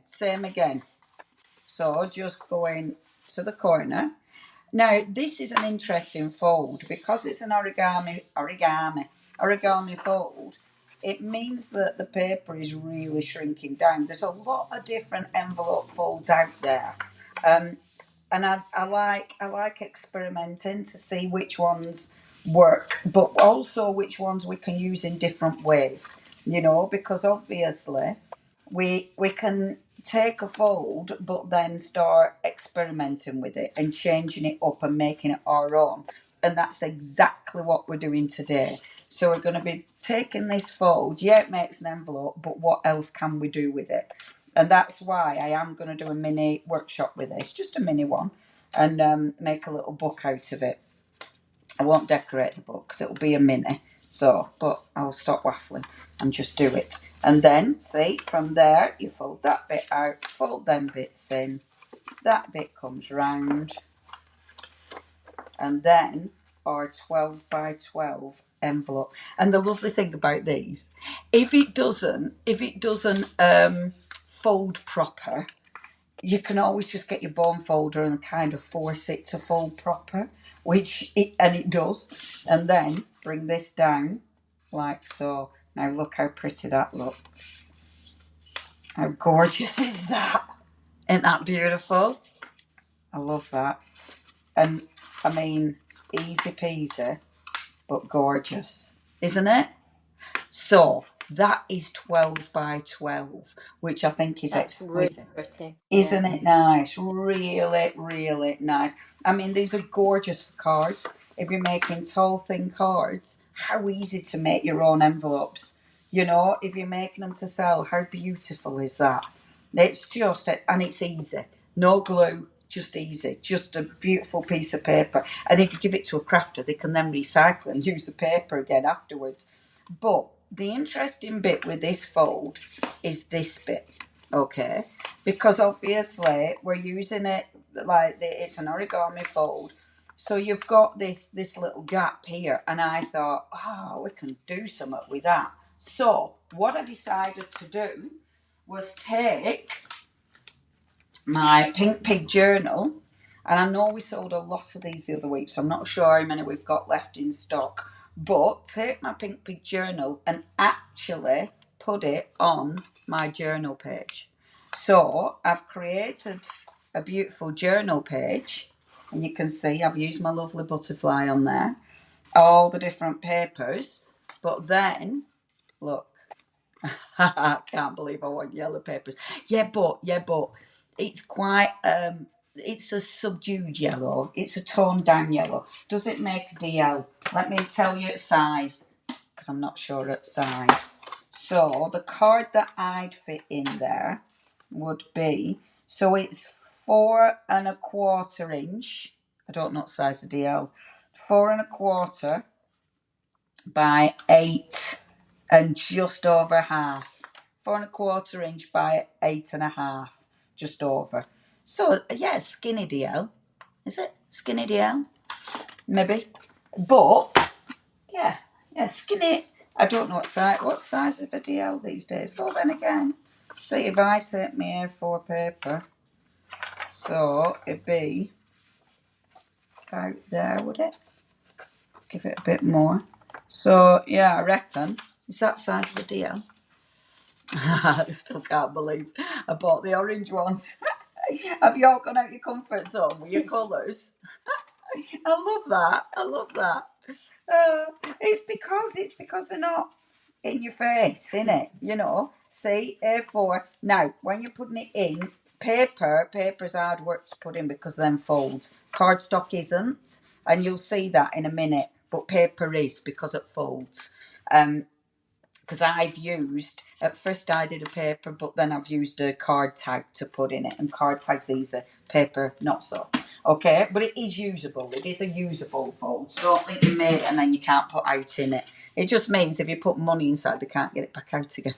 So just going to the corner. Now, this is an interesting fold because it's an origami fold. It means that the paper is really shrinking down. There's a lot of different envelope folds out there. And I like experimenting to see which ones work, but also which ones we can use in different ways. You know, because obviously we can take a fold, but then start experimenting with it and changing it up and making it our own. And that's exactly what we're doing today. So we're going to be taking this fold. Yeah, it makes an envelope, but what else can we do with it? And that's why I am going to do a mini workshop with this, just a mini one, and make a little book out of it. I won't decorate the book because it'll be a mini. So, but I'll stop waffling and just do it. And then, see, from there, you fold that bit out, fold them bits in. That bit comes round. And then our 12x12 envelope. And the lovely thing about these, if it doesn't fold proper, you can always just get your bone folder and kind of force it to fold proper, it does. And then bring this down like so. Now look how pretty that looks. How gorgeous is that? Isn't that beautiful? I love that. And I mean, easy peasy, but gorgeous, isn't it? So that is 12x12, which I think is exquisite. Really pretty. Isn't it nice? Really, really nice. I mean, these are gorgeous for cards. If you're making tall, thin cards, how easy to make your own envelopes. You know, if you're making them to sell, how beautiful is that? It's just, and it's easy. No glue, just easy. Just a beautiful piece of paper. And if you give it to a crafter, they can then recycle and use the paper again afterwards. But the interesting bit with this fold is this bit, okay? Because obviously we're using it like it's an origami fold. So you've got this little gap here, and I thought, oh, we can do something with that. So what I decided to do was take my Pink Pig journal, and I know we sold a lot of these the other week, so I'm not sure how many we've got left in stock, but take my Pink Pig journal and actually put it on my journal page. So I've created a beautiful journal page, and you can see I've used my lovely butterfly on there, all the different papers, but then look, I can't believe I want yellow papers. Yeah, but it's quite it's a subdued yellow. It's a toned down yellow. Does it make DL? Let me tell you its size, because I'm not sure its size. So the card that I'd fit in there would be, so it's 4¼ inch. I don't know what size the DL. 4¼ by 8 and just over half. 4¼ inch by 8½, just over. So yeah, skinny DL. Is it skinny DL? Maybe. But yeah, skinny. I don't know what size of a DL these days. Well, then again, see if I take my A4 paper. So it'd be about there, would it? Give it a bit more. So yeah, I reckon it's that size of a DL. I still can't believe I bought the orange ones. Have you all gone out your comfort zone with your colours? I love that. I love that. It's because they're not in your face, innit? You know, see, A4. Now, when you're putting it in, paper's hard work to put in because then folds. Cardstock isn't, and you'll see that in a minute, but paper is because it folds. Because I've used, at first I did a paper, but then I've used a card tag to put in it, and card tag's easy, paper not so. Okay, but it is usable. It is a usable fold. So don't think you made it and then you can't put out in it. It just means if you put money inside, they can't get it back out again.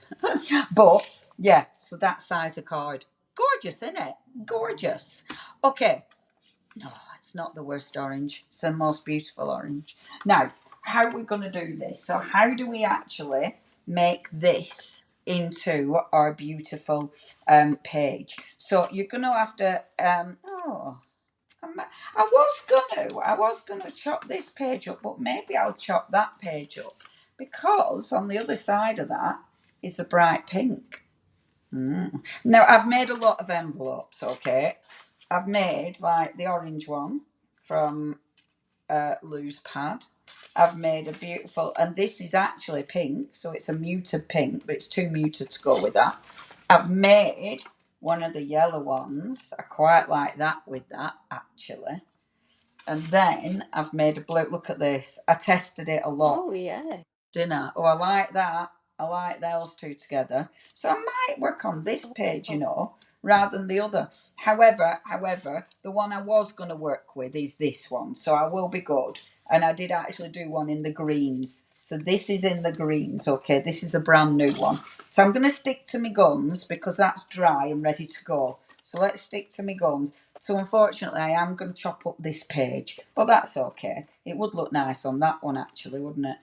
But yeah, so that size of card. Gorgeous, isn't it? Gorgeous. Okay. No, it's not the worst orange. It's the most beautiful orange. Now, how are we going to do this? So how do we actually make this into our beautiful page? So you're going to have to... I was gonna chop this page up, but maybe I'll chop that page up, because on the other side of that is the bright pink. Now, I've made a lot of envelopes, okay? I've made like the orange one from Lou's Pad. I've made a beautiful, and this is actually pink, so it's a muted pink, but it's too muted to go with that. I've made one of the yellow ones. I quite like that with that, actually. And then I've made a blue. Look at this. I tested it a lot. Oh, yeah. Didn't I? Oh, I like that. I like those two together. So I might work on this page, you know, rather than the other. However, the one I was going to work with is this one. So I will be good. And I did actually do one in the greens. So this is in the greens, okay? This is a brand new one. So I'm going to stick to my guns because that's dry and ready to go. So let's stick to my guns. So unfortunately, I am going to chop up this page. But that's okay. It would look nice on that one, actually, wouldn't it?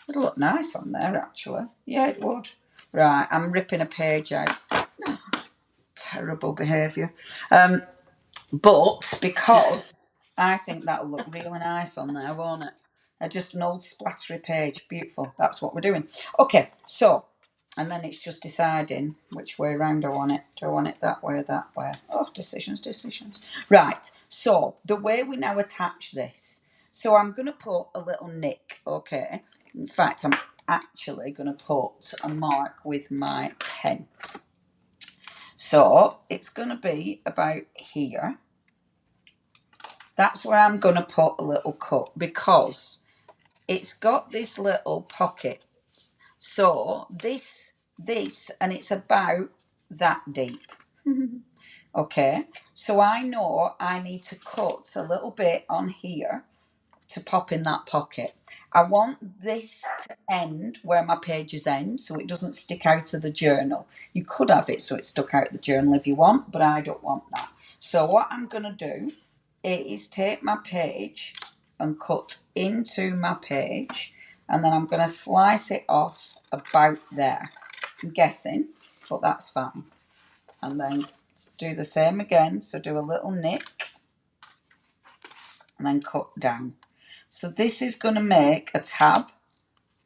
It'd look nice on there, actually. Yeah, it would. Right, I'm ripping a page out. Terrible behaviour. But because I think that'll look really nice on there, won't it? Just an old splattery page. Beautiful. That's what we're doing. Okay, so, and then it's just deciding which way round I want it. Do I want it that way or that way? Oh, decisions. Right, so the way we now attach this. So I'm going to put a little nick, okay? In fact, I'm actually going to put a mark with my pen. So it's going to be about here. That's where I'm going to put a little cut because it's got this little pocket. So this, and it's about that deep. Okay, so I know I need to cut a little bit on here to pop in that pocket. I want this to end where my pages end, so it doesn't stick out of the journal. You could have it so it stuck out of the journal if you want, but I don't want that. So what I'm going to do is take my page and cut into my page, and then I'm going to slice it off about there. I'm guessing, but that's fine. And then do the same again. So do a little nick and then cut down. So this is going to make a tab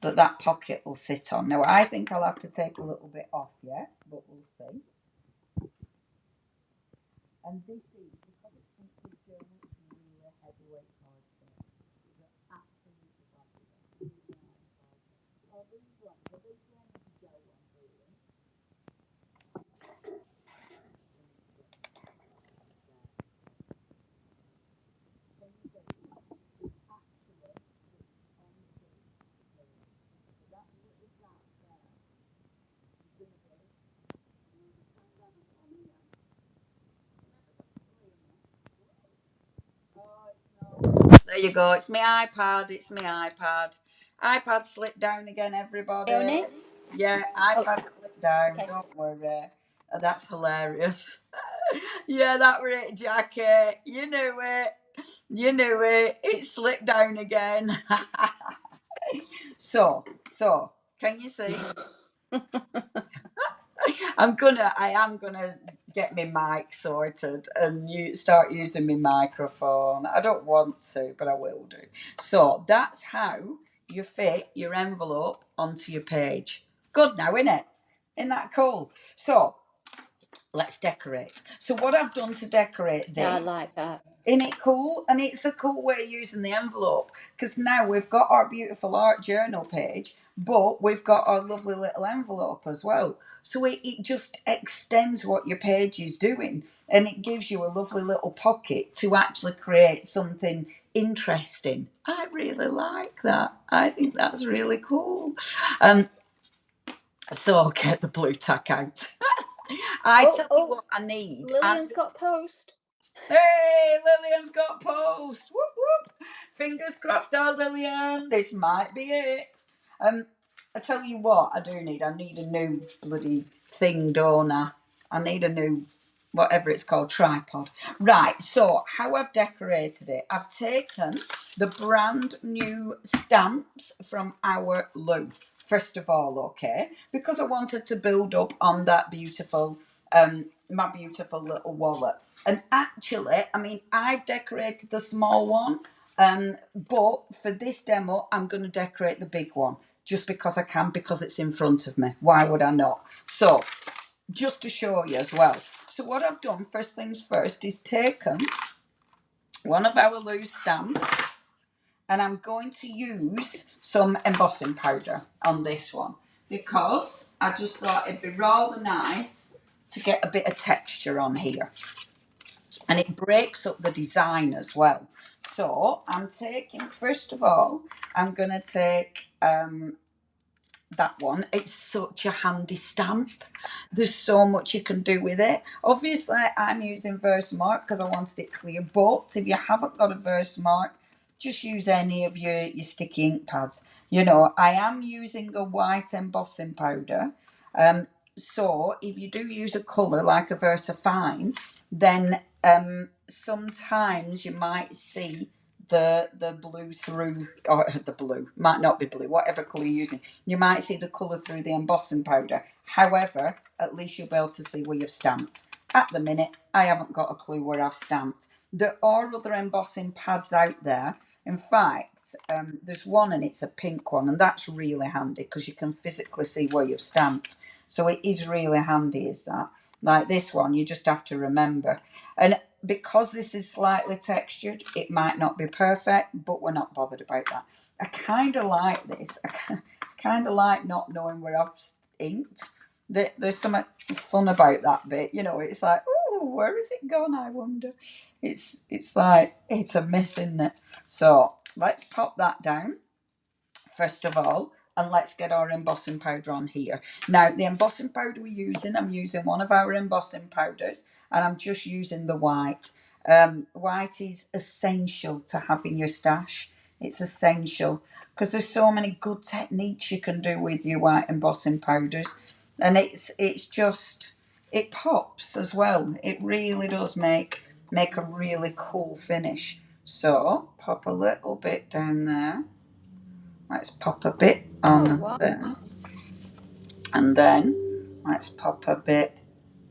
that pocket will sit on. Now I think I'll have to take a little bit off yet, but we'll see. And this is, because it's from the journal, it's really a heavyweight card. They're absolutely fabulous. Oh, these ones, are these the energy gel ones, really? There you go. It's my iPad. It's my iPad. iPad slipped down again, everybody. Leonie? Yeah, iPad slipped down. Okay. Don't worry. That's hilarious. Yeah, that was it, Jackie. You knew it. You knew it. It slipped down again. So, can you see? I am gonna get my mic sorted and you start using my microphone. I don't want to, but I will do. So that's how you fit your envelope onto your page. Good now, isn't it? Isn't that cool? So let's decorate. So what I've done to decorate this. Yeah, I like that. Isn't it cool? And it's a cool way of using the envelope, because now we've got our beautiful art journal page, but we've got our lovely little envelope as well. So it just extends what your page is doing, and it gives you a lovely little pocket to actually create something interesting. I really like that. I think that's really cool. So I'll get the blue tack out. Tell you what I need. Lillian's got post. Hey, Lillian's got post. Whoop whoop. Fingers crossed, Lillian. This might be it. I tell you what, I need a new bloody thing, don't I? I need a new, whatever it's called, tripod. Right, so how I've decorated it. I've taken the brand new stamps from our Lou, first of all, okay? Because I wanted to build up on that beautiful, my beautiful little wallet. And actually, I mean, I've decorated the small one, but for this demo, I'm going to decorate the big one just because I can, because it's in front of me. Why would I not? So, just to show you as well. So what I've done, first things first, is taken one of our loose stamps, and I'm going to use some embossing powder on this one, because I just thought it'd be rather nice to get a bit of texture on here. And it breaks up the design as well. So I'm taking, first of all, I'm going to take that one. It's such a handy stamp. There's so much you can do with it. Obviously, I'm using Versamark because I wanted it clear. But if you haven't got a Versamark, just use any of your sticky ink pads. You know, I am using a white embossing powder. So if you do use a colour like a Versafine, then sometimes you might see the blue through, or the blue might not be blue, whatever colour you're using, you might see the colour through the embossing powder. However, at least you'll be able to see where you've stamped. At the minute, I haven't got a clue where I've stamped. There are other embossing pads out there. In fact, there's one and it's a pink one, and that's really handy because you can physically see where you've stamped. So it is really handy, is that. Like this one, you just have to remember. And because this is slightly textured, it might not be perfect, but we're not bothered about that. I kind of like this. I kind of like not knowing where I've inked. There's something fun about that bit. You know, it's like, oh, where has it gone, I wonder? It's like, it's a miss, isn't it? So let's pop that down, first of all, and let's get our embossing powder on here. Now, the embossing powder we're using, I'm using one of our embossing powders, and I'm just using the white. White is essential to have in your stash. It's essential because there's so many good techniques you can do with your white embossing powders, and it's just it pops as well. It really does make a really cool finish. So pop a little bit down there. Let's pop a bit on wow. there, and then let's pop a bit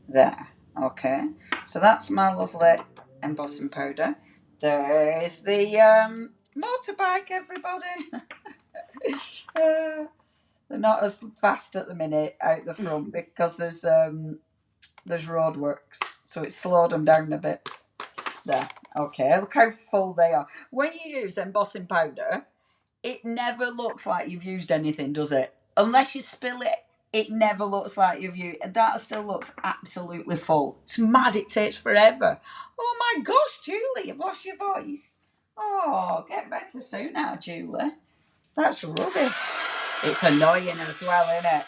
there. Okay, so that's my lovely embossing powder. There's the motorbike, everybody. They're not as fast at the minute out the front because there's roadworks, so it slowed them down a bit. There. Okay, look how full they are. When you use embossing powder, it never looks like you've used anything, does it? Unless you spill it, it never looks like you've used. That still looks absolutely full. It's mad. It takes forever. Oh my gosh, Julie, you've lost your voice. Oh, get better soon now, Julie. That's rubbish. It's annoying as well, isn't it?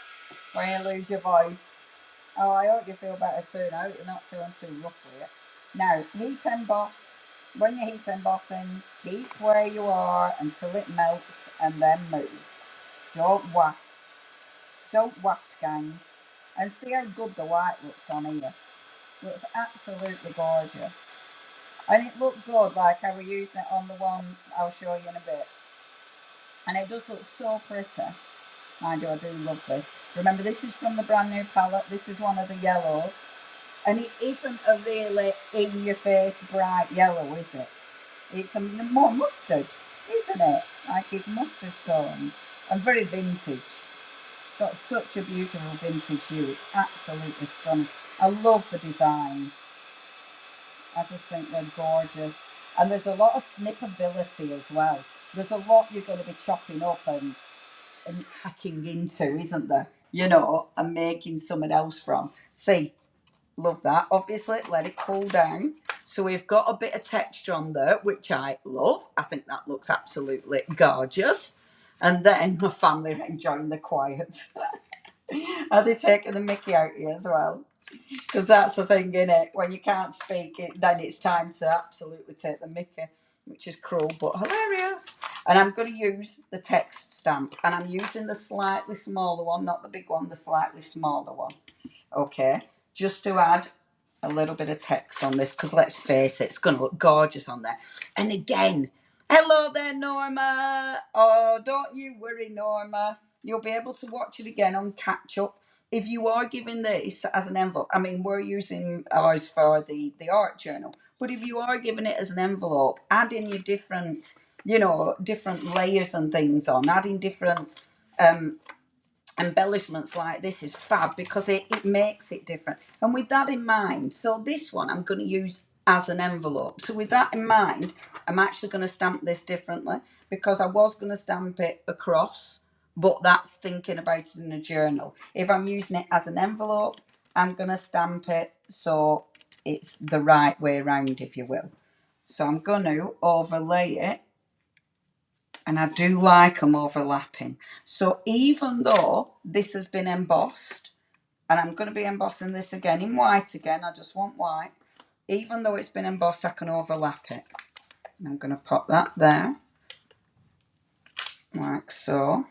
When you lose your voice. Oh, I hope you feel better soon. I hope you're not feeling too rough with it. Now, heat emboss. When you're heat embossing, keep where you are until it melts and then move. Don't waft. Don't waft, gang. And see how good the white looks on here. Looks absolutely gorgeous. And it looked good like I was using it on the one I'll show you in a bit. And it does look so pretty. Mind you, I do love this. Remember, this is from the brand new palette. This is one of the yellows. And it isn't a really in-your-face bright yellow, is it? It's a more mustard, isn't it? Like it's mustard tones. And very vintage. It's got such a beautiful vintage hue. It's absolutely stunning. I love the design. I just think they're gorgeous. And there's a lot of snippability as well. There's a lot you're going to be chopping up and hacking into, isn't there? You know, and making something else from. See, love that. Obviously, let it cool down. So we've got a bit of texture on there, which I love. I think that looks absolutely gorgeous. And then my family are enjoying the quiet. Are they taking the mickey out here as well? Because that's the thing, innit? When you can't speak, then it's time to absolutely take the mickey, which is cruel but hilarious. And I'm going to use the text stamp, and I'm using the slightly smaller one, not the big one, the slightly smaller one. Okay, just to add a little bit of text on this, because let's face it, it's going to look gorgeous on there. And again, hello there, Norma. Oh, don't you worry, Norma. You'll be able to watch it again on catch up. If you are giving this as an envelope, I mean, we're using ours for the art journal, but if you are giving it as an envelope, adding your different, different layers and things on, adding different embellishments like this is fab because it makes it different. And with that in mind, so this one I'm going to use as an envelope. So with that in mind, I'm actually going to stamp this differently because I was going to stamp it across, but that's thinking about it in a journal. If I'm using it as an envelope, I'm going to stamp it so it's the right way around, if you will. So I'm going to overlay it, and I do like them overlapping. So even though this has been embossed, and I'm going to be embossing this again in white again, I just want white. Even though it's been embossed, I can overlap it. And I'm going to pop that there, like so.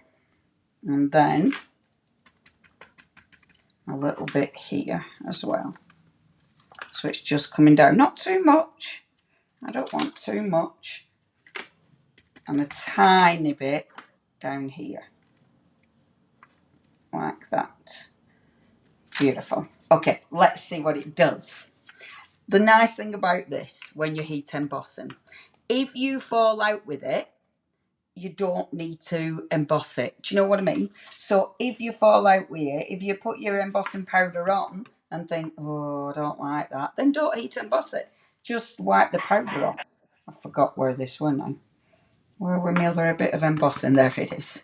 And then a little bit here as well. So it's just coming down, not too much. I don't want too much. And a tiny bit down here, like that. Beautiful. Okay, let's see what it does. The nice thing about this, when you're heat embossing, if you fall out with it, you don't need to emboss it. Do you know what I mean? So if you fall out with it, if you put your embossing powder on and think, oh, I don't like that, then don't heat emboss it. Just wipe the powder off. I forgot where this went now. Where were my other bit of embossing? There it is.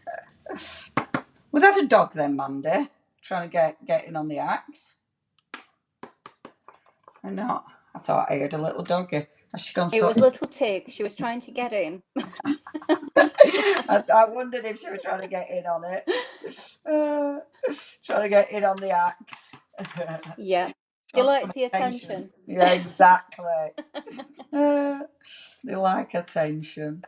Was that a dog then, Mandy? Trying to get in on the axe? Or not? I thought I heard a little doggy. Has she gone? It was little Tig. She was trying to get in. I wondered if she was trying to get in on it. Trying to get in on the act. Yeah. She likes the attention. Yeah, exactly. They like attention.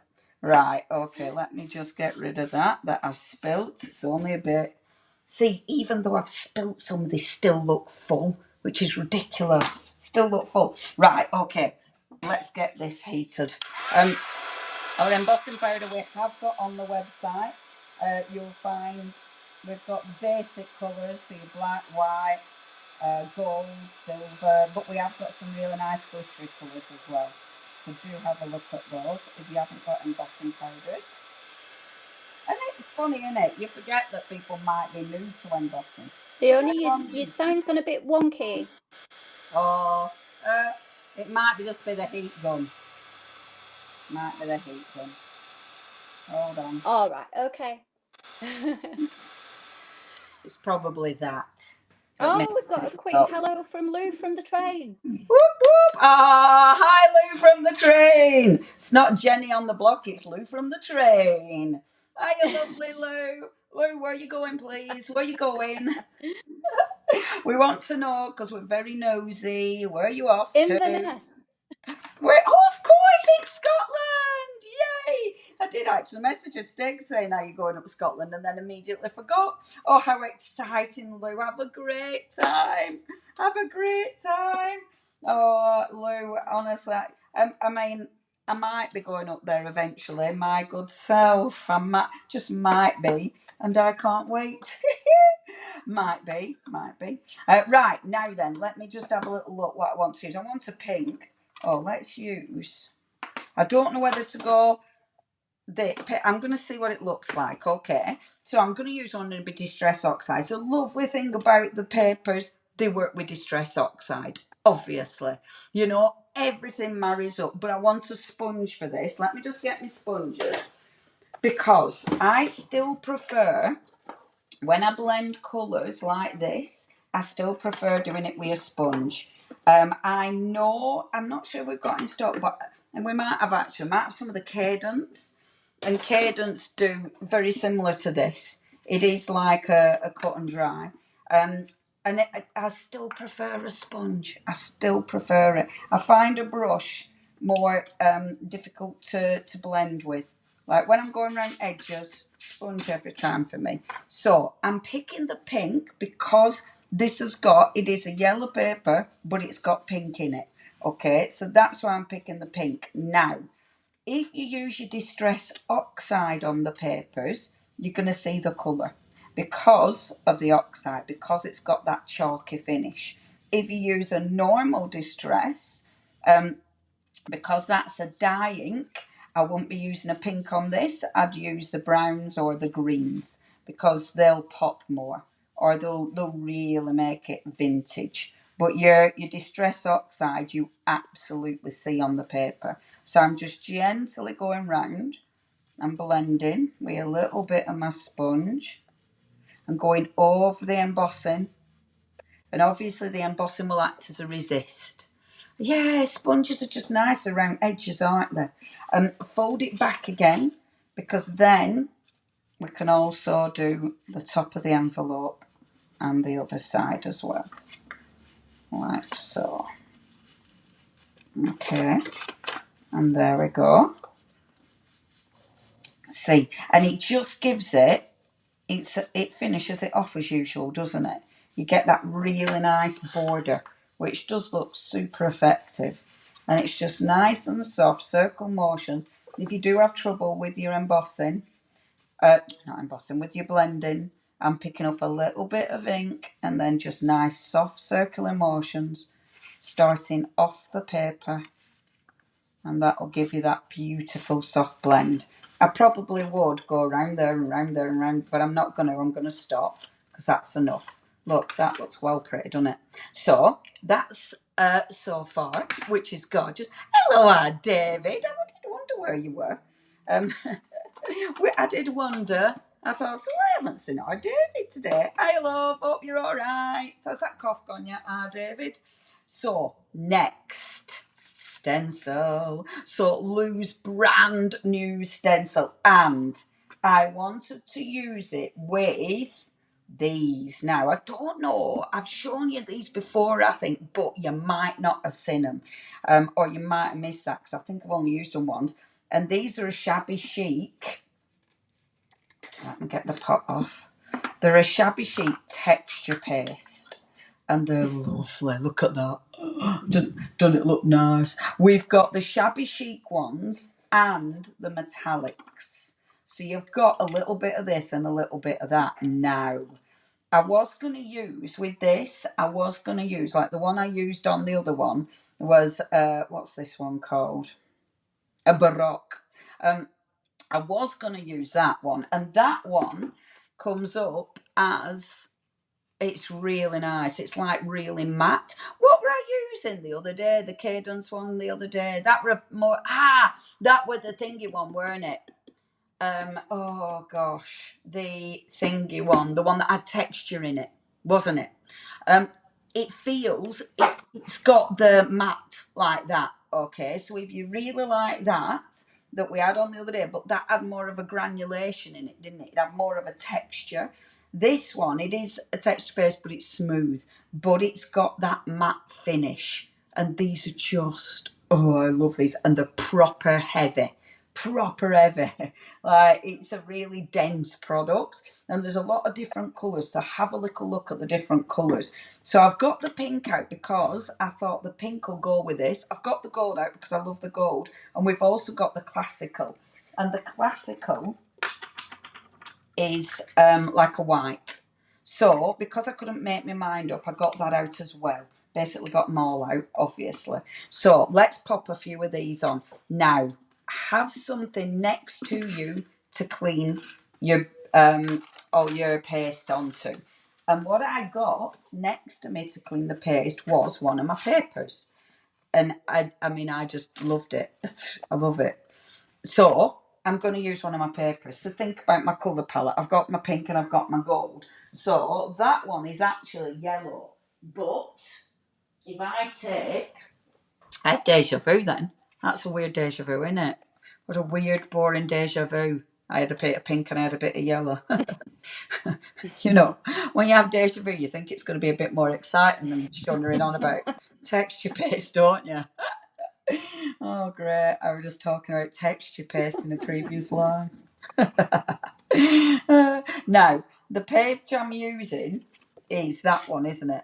Right, okay, let me just get rid of that I've spilt. It's only a bit. See, even though I've spilt some, they still look full, which is ridiculous. Still look full. Right, okay, let's get this heated. Our embossing powder we have got on the website. You'll find we've got basic colours, so your black, white, gold, silver, but we have got some really nice glittery colours as well. So do have a look at those if you haven't got embossing powders. And it's funny, isn't it? You forget that people might be new to embossing. Leonie, your sound's gone a bit wonky. Oh, it might be just be the heat gun. Might be the heat gun. Hold on. All right, okay. It's probably that. Oh, we've got a quick hello from Lou from the train. Whoop whoop! Ah, hi Lou from the train. It's not Jenny on the block. It's Lou from the train. Hiya, lovely Lou. Lou, where are you going, please? Where are you going? We want to know because we're very nosy. Where are you off to? Inverness. Oh, of course, it's Scotland! Yay! I did actually message her today saying, "Are you going up to Scotland?" and then immediately forgot. Oh, how exciting, Lou. Have a great time. Have a great time. Oh, Lou, honestly, I mean, I might be going up there eventually, my good self. I might be, and I can't wait. Might be. Right, now then, let me just have a little look what I want to use. I want a pink. Oh, let's use. I don't know whether to go. I'm going to see what it looks like. Okay, so I'm going to use one of the Distress Oxide. The lovely thing about the papers, they work with Distress Oxide. Obviously, you know everything marries up. But I want a sponge for this. Let me just get my sponges because I still prefer when I blend colours like this. I still prefer doing it with a sponge. I know, I'm not sure if we've got in stock, but and we might have some of the Cadence. And Cadence do very similar to this. It is like a cut and dry. And I still prefer a sponge. I still prefer it. I find a brush more difficult to blend with. Like when I'm going around edges, sponge every time for me. So I'm picking the pink because it is a yellow paper, but it's got pink in it. Okay, so that's why I'm picking the pink. Now, if you use your Distress Oxide on the papers, you're going to see the colour because of the oxide, because it's got that chalky finish. If you use a normal Distress, because that's a dye ink, I won't be using a pink on this. I'd use the browns or the greens because they'll pop more or they'll really make it vintage. But your Distress Oxide you absolutely see on the paper. So I'm just gently going round and blending with a little bit of my sponge and going over the embossing. And obviously the embossing will act as a resist. Yeah, sponges are just nice around edges, aren't they? Fold it back again because then we can also do the top of the envelope and the other side as well. Like so. Okay, and there we go. See, and it just gives it finishes it off as usual, doesn't it? You get that really nice border, which does look super effective. And it's just nice and soft, circle motions. If you do have trouble with your embossing, not embossing, with your blending, I'm picking up a little bit of ink and then just nice soft circular motions starting off the paper, and that will give you that beautiful soft blend. I probably would go around there and round there and round, but I'm not going to. I'm going to stop because that's enough. Look, that looks well pretty, doesn't it? So that's so far, which is gorgeous. Hello, David. I did wonder where you were. I did wonder. I thought, oh, I haven't seen our David today. Hi, love. Hope you're all right. So has that cough gone yet, David? So next stencil. So Lou's brand new stencil, and I wanted to use it with these. Now I don't know, I've shown you these before I think, but you might not have seen them, or you might have missed that because I think I've only used them once. And these are a shabby chic. Let me get the pot off. They're a shabby chic texture paste. And they're lovely. Look at that. Doesn't it look nice? We've got the shabby chic ones and the metallics. So you've got a little bit of this and a little bit of that now. I was going to use with this, like the one I used on the other one was, what's this one called? A Baroque. I was going to use that one, and that one comes up as, it's really nice. It's like really matte. What were I using the other day? The Cadence one the other day. That were more, that were the thingy one, weren't it? Oh gosh, the thingy one, the one that had texture in it, wasn't it? It feels, it's got the matte like that. Okay, so if you really like that we had on the other day, but that had more of a granulation in it, didn't it? It had more of a texture. This one, it is a texture base, but it's smooth, but it's got that matte finish. And these are just, oh, I love these, and they're proper heavy. Like, it's a really dense product, and there's a lot of different colours, so have a little look at the different colours. So I've got the pink out because I thought the pink will go with this. I've got the gold out because I love the gold, and we've also got the classical, and the classical is like a white. So because I couldn't make my mind up, I got that out as well. Basically got them all out, obviously. So let's pop a few of these on. Now, have something next to you to clean your all your paste onto. And what I got next to me to clean the paste was one of my papers. And I mean, I just loved it. I love it. So I'm going to use one of my papers. So think about my colour palette. I've got my pink and I've got my gold. So that one is actually yellow. But if I take, I had deja vu then. That's a weird deja vu, isn't it? What a weird, boring deja vu. I had a bit of pink and I had a bit of yellow. You know, when you have deja vu, you think it's going to be a bit more exciting than shundering on about texture paste, don't you? Oh, great. I was just talking about texture paste in a previous line. Now, the page I'm using is that one, isn't it?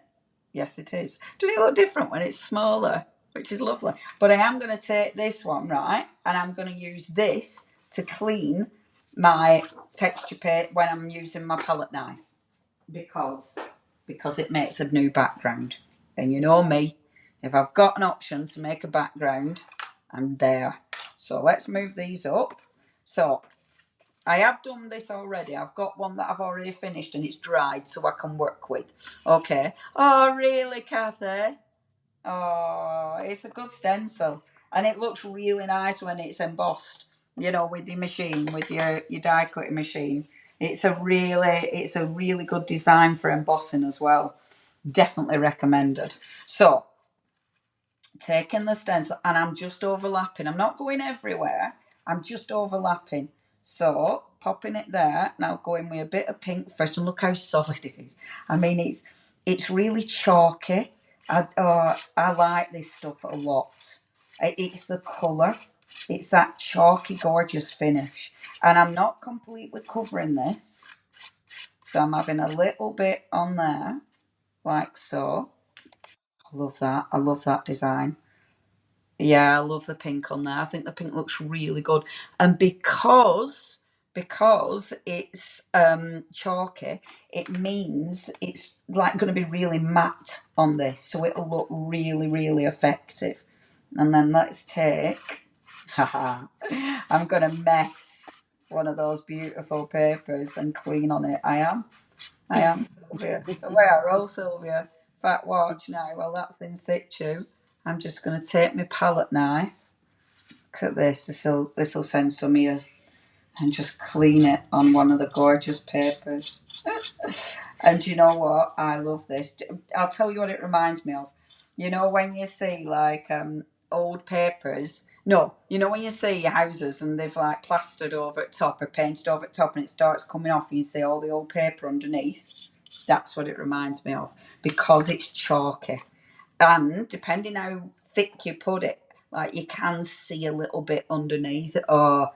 Yes, it is. Does it look different when it's smaller? Which is lovely. But I am going to take this one, right? And I'm going to use this to clean my texture paste when I'm using my palette knife. Because it makes a new background. And you know me, if I've got an option to make a background, I'm there. So let's move these up. So I have done this already. I've got one that I've already finished and it's dried so I can work with. Okay. Oh, really, Kathy? Oh, it's a good stencil. And it looks really nice when it's embossed, you know, with your machine, with your die cutting machine. It's a really good design for embossing as well. Definitely recommended. So, taking the stencil, and I'm just overlapping. I'm not going everywhere. I'm just overlapping. So, popping it there. Now going with a bit of pink first, and look how solid it is. I mean, it's really chalky. I like this stuff a lot. It's the colour. It's that chalky, gorgeous finish. And I'm not completely covering this. So I'm having a little bit on there, like so. I love that. I love that design. Yeah, I love the pink on there. I think the pink looks really good. And because it's chalky, it means it's like going to be really matte on this. So it'll look really, really effective. And then let's take, haha, I'm going to mess one of those beautiful papers and clean on it. I am, Sylvia. So where are Sylvia? Fat watch now. Well, that's in situ. I'm just going to take my palette knife. Look at this. This'll send some ears. And just clean it on one of the gorgeous papers. And you know what? I love this. I'll tell you what it reminds me of. You know when you see like old papers. No, you know when you see houses and they've like plastered over at top or painted over at top and it starts coming off and you see all the old paper underneath. That's what it reminds me of because it's chalky. And depending how thick you put it, like you can see a little bit underneath. Oh,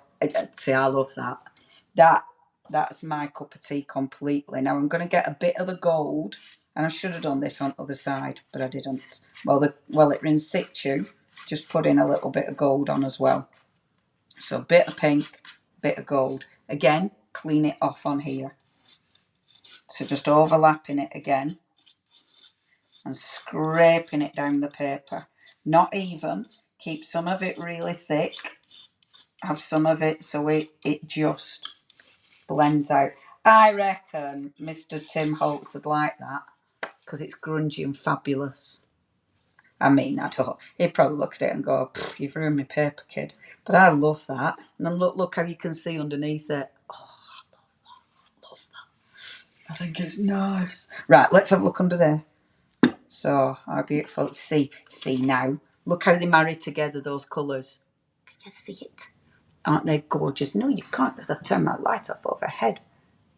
see, I love that. That's my cup of tea completely. Now I'm going to get a bit of the gold, and I should have done this on the other side, but I didn't. Well, it's in situ. Just put in a little bit of gold on as well. So a bit of pink, bit of gold. Again, clean it off on here. So just overlapping it again and scraping it down the paper. Not even. Keep some of it really thick. Have some of it so it just blends out. I reckon Mr. Tim Holtz would like that because it's grungy and fabulous. I mean, I don't. He'd probably look at it and go, "You've ruined my paper, kid." But I love that. And then look how you can see underneath it. Oh, I love that. I think it's nice. Right, let's have a look under there. So, how beautiful. See now. Look how they marry together, those colours. Can you see it? Aren't they gorgeous? No, you can't because I've turned my light off overhead.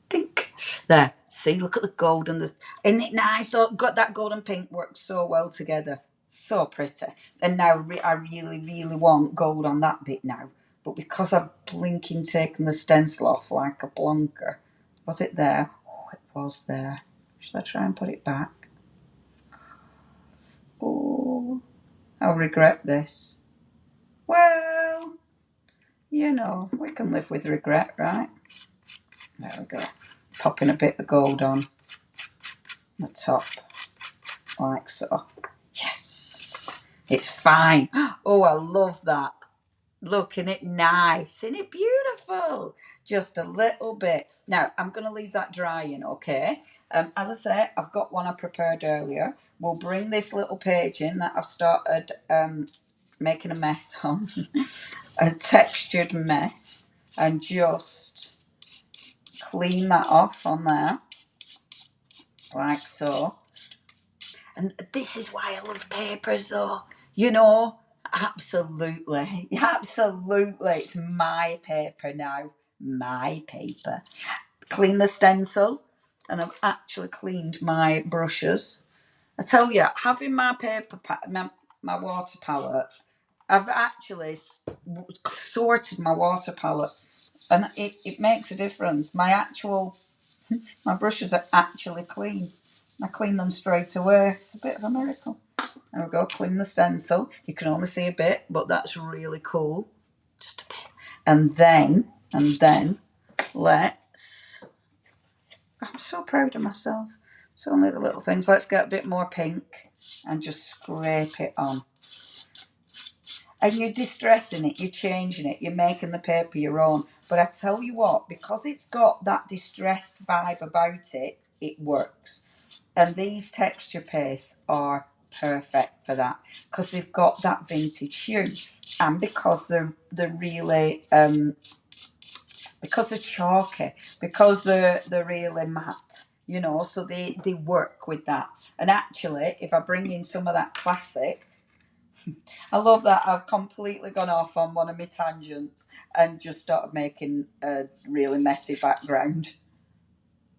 Pink. There. See, look at the gold and the. Isn't it nice? Oh, got that gold and pink works so well together. So pretty. And now I really, really want gold on that bit now. But because I've blinking taken the stencil off like a blonker. Was it there? Oh, it was there. Should I try and put it back? Oh, I'll regret this. Well, you know, we can live with regret, right? There we go. Popping a bit of gold on the top, like so. Yes, it's fine. Oh, I love that. Look, isn't it nice? Isn't it beautiful? Just a little bit. Now, I'm going to leave that drying, okay? As I say, I've got one I prepared earlier. We'll bring this little page in that I've started making a mess on. A textured mess. And just clean that off on there. Like so. And this is why I love papers, though. You know, absolutely. Absolutely. It's my paper now. My paper. Clean the stencil. And I've actually cleaned my brushes. I tell you, having my paper, my water palette, I've actually sorted my water palette. And it makes a difference. My brushes are actually clean. I clean them straight away. It's a bit of a miracle. There we go, clean the stencil. You can only see a bit, but that's really cool. Just a bit. And then, let's... I'm so proud of myself. It's only the little things. Let's get a bit more pink and just scrape it on. And you're distressing it, you're changing it, you're making the paper your own. But I tell you what, because it's got that distressed vibe about it, it works. And these texture pastes are perfect for that because they've got that vintage hue, and because they're really because they're chalky, because they're really matte, you know, so they work with that. And actually, if I bring in some of that classic, I love that I've completely gone off on one of my tangents and just started making a really messy background.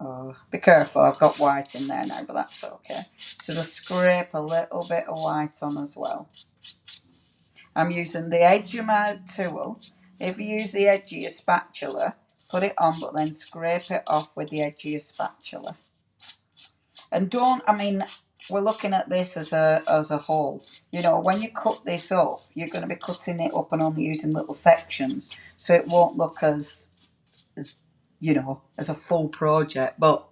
Oh, be careful, I've got white in there now, but that's okay. So just scrape a little bit of white on as well. I'm using the edge of my tool. If you use the edge of your spatula, put it on, but then scrape it off with the edge of your spatula. And we're looking at this as a whole. You know, when you cut this up, you're going to be cutting it up and only using little sections, so it won't look as a full project. But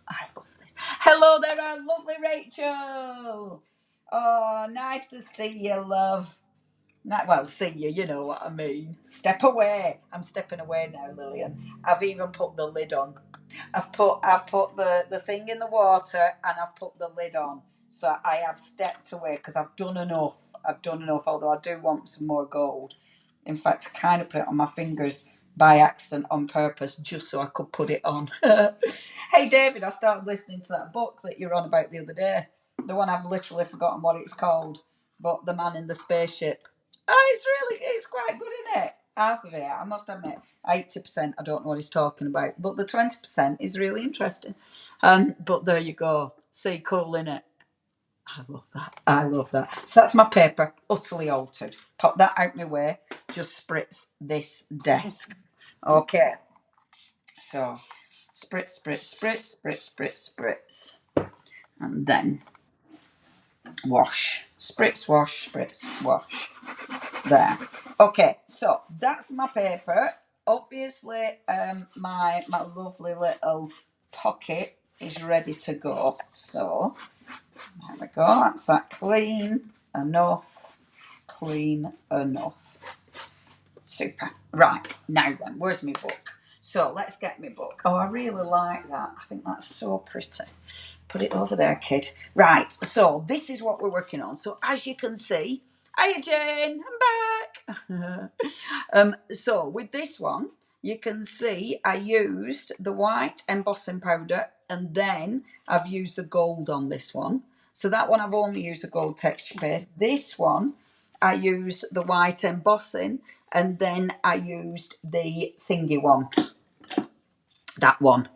I love this. Hello there, our lovely Rachel. Oh, nice to see you, love. Well, see you, you know what I mean. Step away. I'm stepping away now, Lillian. I've even put the lid on. I've put the thing in the water and I've put the lid on. So I have stepped away because I've done enough. Although I do want some more gold. In fact, I kind of put it on my fingers by accident on purpose just so I could put it on. Hey, David, I started listening to that book that you're on about the other day. The one I've literally forgotten what it's called. But The Man in the Spaceship. Oh, it's quite good, isn't it? Half of it, I must admit. 80%, I don't know what he's talking about. But the 20% is really interesting. But there you go. See, cool, innit? I love that. I love that. So that's my paper, utterly altered. Pop that out my way. Just spritz this desk. Okay. So spritz, spritz, spritz, spritz, spritz, spritz. And then wash. Spritz, wash, spritz, wash. There. Okay, so that's my paper. Obviously, my lovely little pocket is ready to go. So there we go. That's that clean enough. Clean enough. Super. Right, now then, where's my book? So let's get my book. Oh, I really like that. I think that's so pretty. Put it over there, kid. Right, so this is what we're working on. So as you can see, hiya Jane, I'm back. So with this one, you can see I used the white embossing powder and then I've used the gold on this one. So that one I've only used the gold texture base. This one I used the white embossing and then I used the thingy one, that one.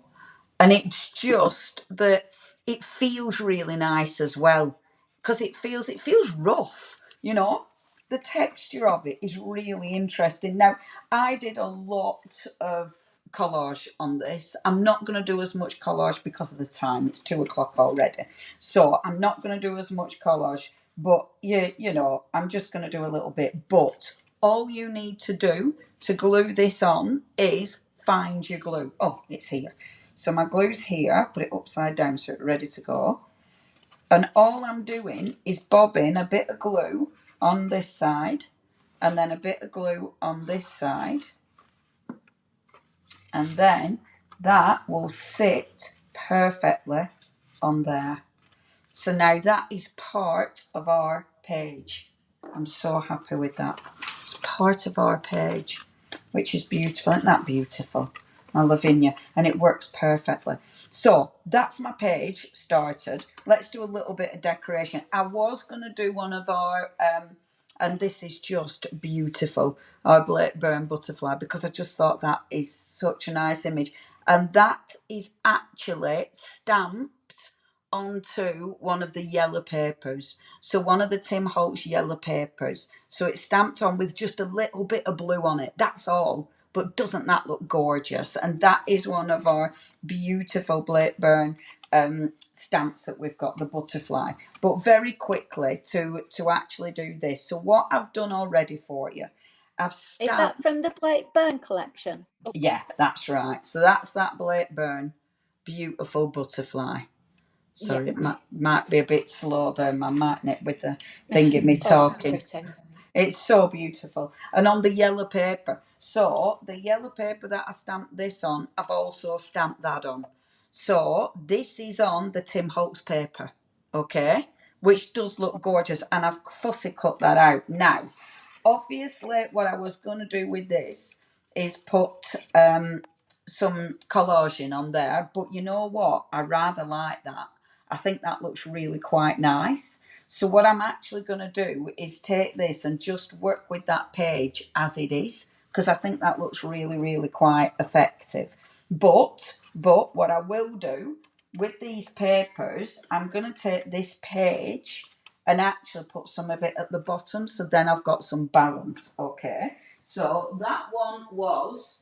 And it's just that it feels really nice as well because it feels rough, you know. The texture of it is really interesting. Now, I did a lot of collage on this. I'm not going to do as much collage because of the time. It's 2 o'clock already. So I'm not going to do as much collage, but you know, I'm just going to do a little bit. But all you need to do to glue this on is find your glue. Oh, it's here. So my glue's here, put it upside down so it's ready to go. And all I'm doing is bobbing a bit of glue on this side and then a bit of glue on this side. And then that will sit perfectly on there. So now that is part of our page. I'm so happy with that. It's part of our page, which is beautiful. Isn't that beautiful? My Lavinia, and it works perfectly. So that's my page started. Let's do a little bit of decoration. I was going to do one of our, and this is just beautiful, our Blackburn butterfly, because I just thought that is such a nice image. And that is actually stamped onto one of the yellow papers. So one of the Tim Holtz yellow papers. So it's stamped on with just a little bit of blue on it. That's all. But doesn't that look gorgeous? And that is one of our beautiful Blackburn stamps that we've got, the butterfly. But very quickly to actually do this. So what I've done already for you, I've stamped. Is that from the Blackburn collection? Yeah, that's right. So that's that Blackburn beautiful butterfly. Sorry, Yeah. it might be a bit slow there, my magnet with the thing of me Oh, talking. it's pretty. It's so beautiful. And on the yellow paper. So the yellow paper that I stamped this on, I've also stamped that on. So this is on the Tim Holtz paper, okay? Which does look gorgeous. And I've fussy cut that out. Now, obviously what I was going to do with this is put some collaging on there. But you know what? I rather like that. I think that looks really quite nice. So what I'm actually going to do is take this and just work with that page as it is, because I think that looks really, really quite effective. But what I will do with these papers, I'm going to take this page and actually put some of it at the bottom, so then I've got some balance. Okay, so that one was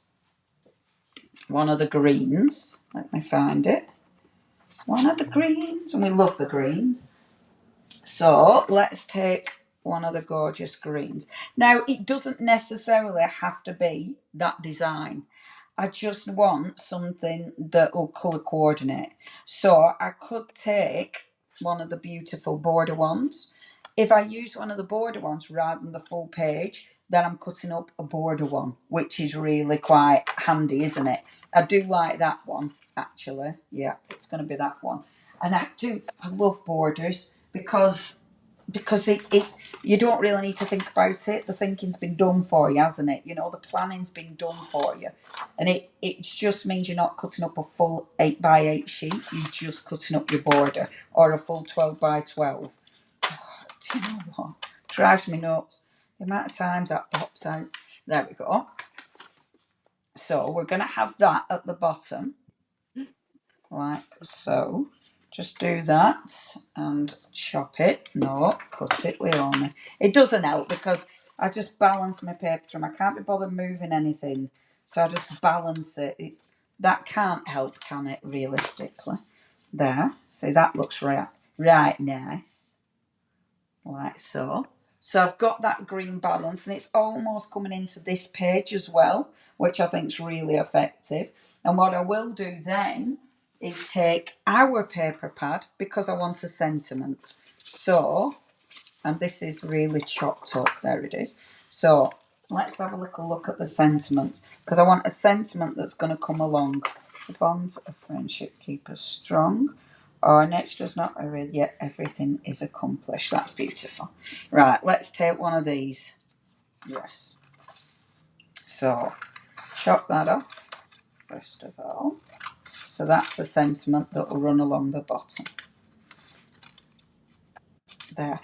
one of the greens. Let me find it. One of the greens, and we love the greens. So let's take one of the gorgeous greens. Now, it doesn't necessarily have to be that design. I just want something that will colour coordinate. So I could take one of the beautiful border ones. If I use one of the border ones rather than the full page, then I'm cutting up a border one, which is really quite handy, isn't it? I do like that one, actually. Yeah, it's going to be that one. And I love borders because it you don't really need to think about it. The thinking's been done for you, hasn't it? You know, the planning's been done for you. And it just means you're not cutting up a full 8x8 sheet, you're just cutting up your border, or a full 12x12. Do you know what? Drives me nuts. The amount of times that pops out. There we go. So we're going to have that at the bottom, like so. Just do that and chop it. No, cut it, Leonie. It doesn't help because I just balance my paper trim. I can't be bothered moving anything, so I just balance it. That can't help, can it, realistically? There. See, that looks right nice. Like so. So I've got that green balance and it's almost coming into this page as well, which I think is really effective. And what I will do then is take our paper pad because I want a sentiment. So, and this is really chopped up, there it is. So let's have a little look at the sentiments because I want a sentiment that's going to come along. The bonds of friendship keep us strong. Our nature does not erode, yet everything is accomplished. That's beautiful. Right, let's take one of these. Yes. So, chop that off, first of all. So that's the sentiment that will run along the bottom. There.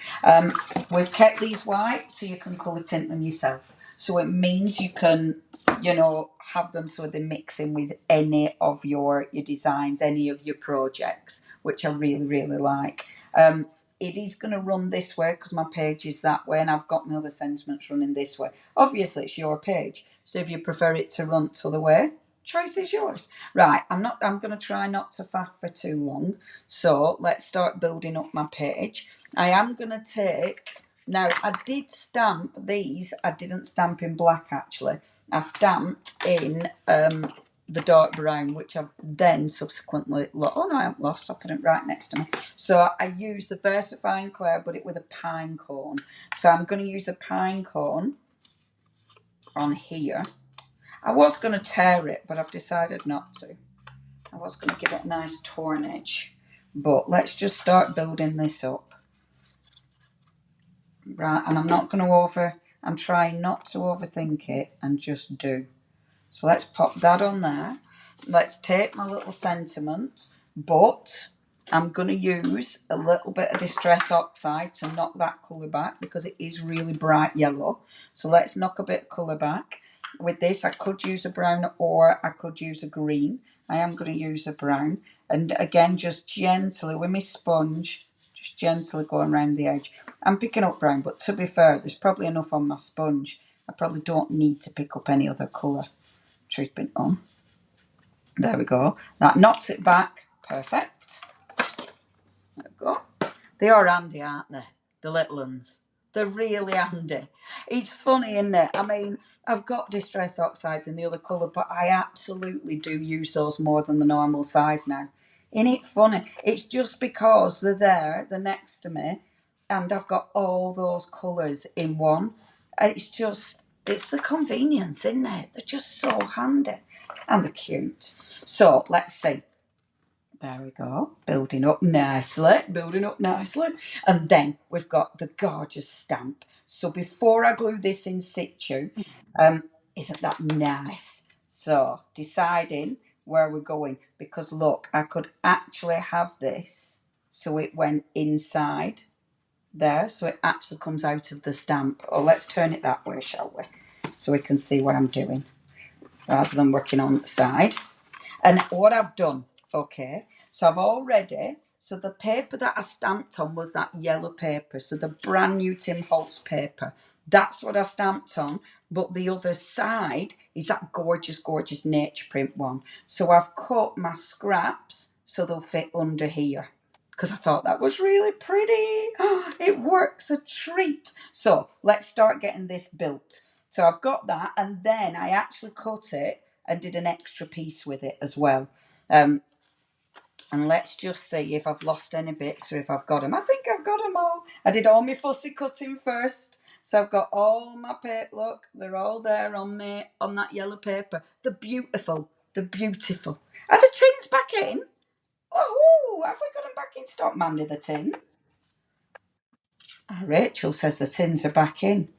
We've kept these white so you can colour tint them yourself. So it means you can, have them so they mix in with any of your designs, any of your projects, which I really, really like. It is going to run this way because my page is that way and I've got my other sentiments running this way. Obviously, it's your page. So if you prefer it to run the other way, choice is yours. Right, I'm going to try not to faff for too long. So let's start building up my page. I am going to take, now I did stamp these, I didn't stamp in black actually. I stamped in the dark brown, which I've then subsequently lost. Oh no, I haven't lost, I put it right next to me. So I used the VersaFine Clay, but it with a pine cone. So I'm going to use a pine cone on here. I was going to tear it, but I've decided not to. I was going to give it a nice torn edge. But let's just start building this up. Right, and I'm trying not to overthink it and just do. So let's pop that on there. Let's take my little sentiment, but I'm going to use a little bit of Distress Oxide to knock that colour back because it is really bright yellow. So let's knock a bit of colour back. With this, I could use a brown or I could use a green. I am going to use a brown. And again, just gently with my sponge, just gently going around the edge. I'm picking up brown, but to be fair, there's probably enough on my sponge. I probably don't need to pick up any other colour. Truth be known. There we go. That knocks it back. Perfect. There we go. They are handy, aren't they? The little ones. They're really handy. It's funny, isn't it? I mean, I've got Distress Oxides in the other colour, but I absolutely do use those more than the normal size now. Isn't it funny? It's just because they're next to me, and I've got all those colours in one. It's the convenience, isn't it? They're just so handy. And they're cute. So, let's see. There we go. Building up nicely. And then we've got the gorgeous stamp. So before I glue this in situ, isn't that nice? So deciding where we're going. Because look, I could actually have this so it went inside there. So it actually comes out of the stamp. Oh, let's turn it that way, shall we? So we can see what I'm doing rather than working on the side. And what I've done, okay, so so the paper that I stamped on was that yellow paper, so the brand new Tim Holtz paper. That's what I stamped on, but the other side is that gorgeous, gorgeous nature print one. So I've cut my scraps so they'll fit under here because I thought that was really pretty. It works a treat. So let's start getting this built. So I've got that, and then I actually cut it and did an extra piece with it as well. And let's just see if I've lost any bits or if I've got them. I think I've got them all. I did all my fussy cutting first. So I've got all my paper. Look, they're all there on that yellow paper. They're beautiful. They're beautiful. Are the tins back in? Oh, have we got them back in stock, Mandy, the tins? Rachel says the tins are back in.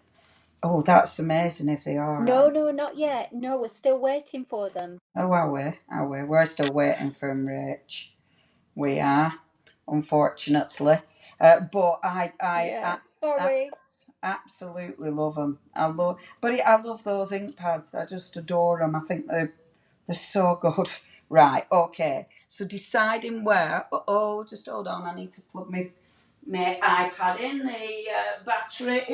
Oh, that's amazing if they are. No, not yet. No, we're still waiting for them. Oh, are we? We're still waiting for them, Rach. We are, unfortunately. But I sorry. absolutely love them. I love those ink pads. I just adore them. I think they're so good. Right, okay. So deciding where. Oh, just hold on. I need to plug my iPad in. The battery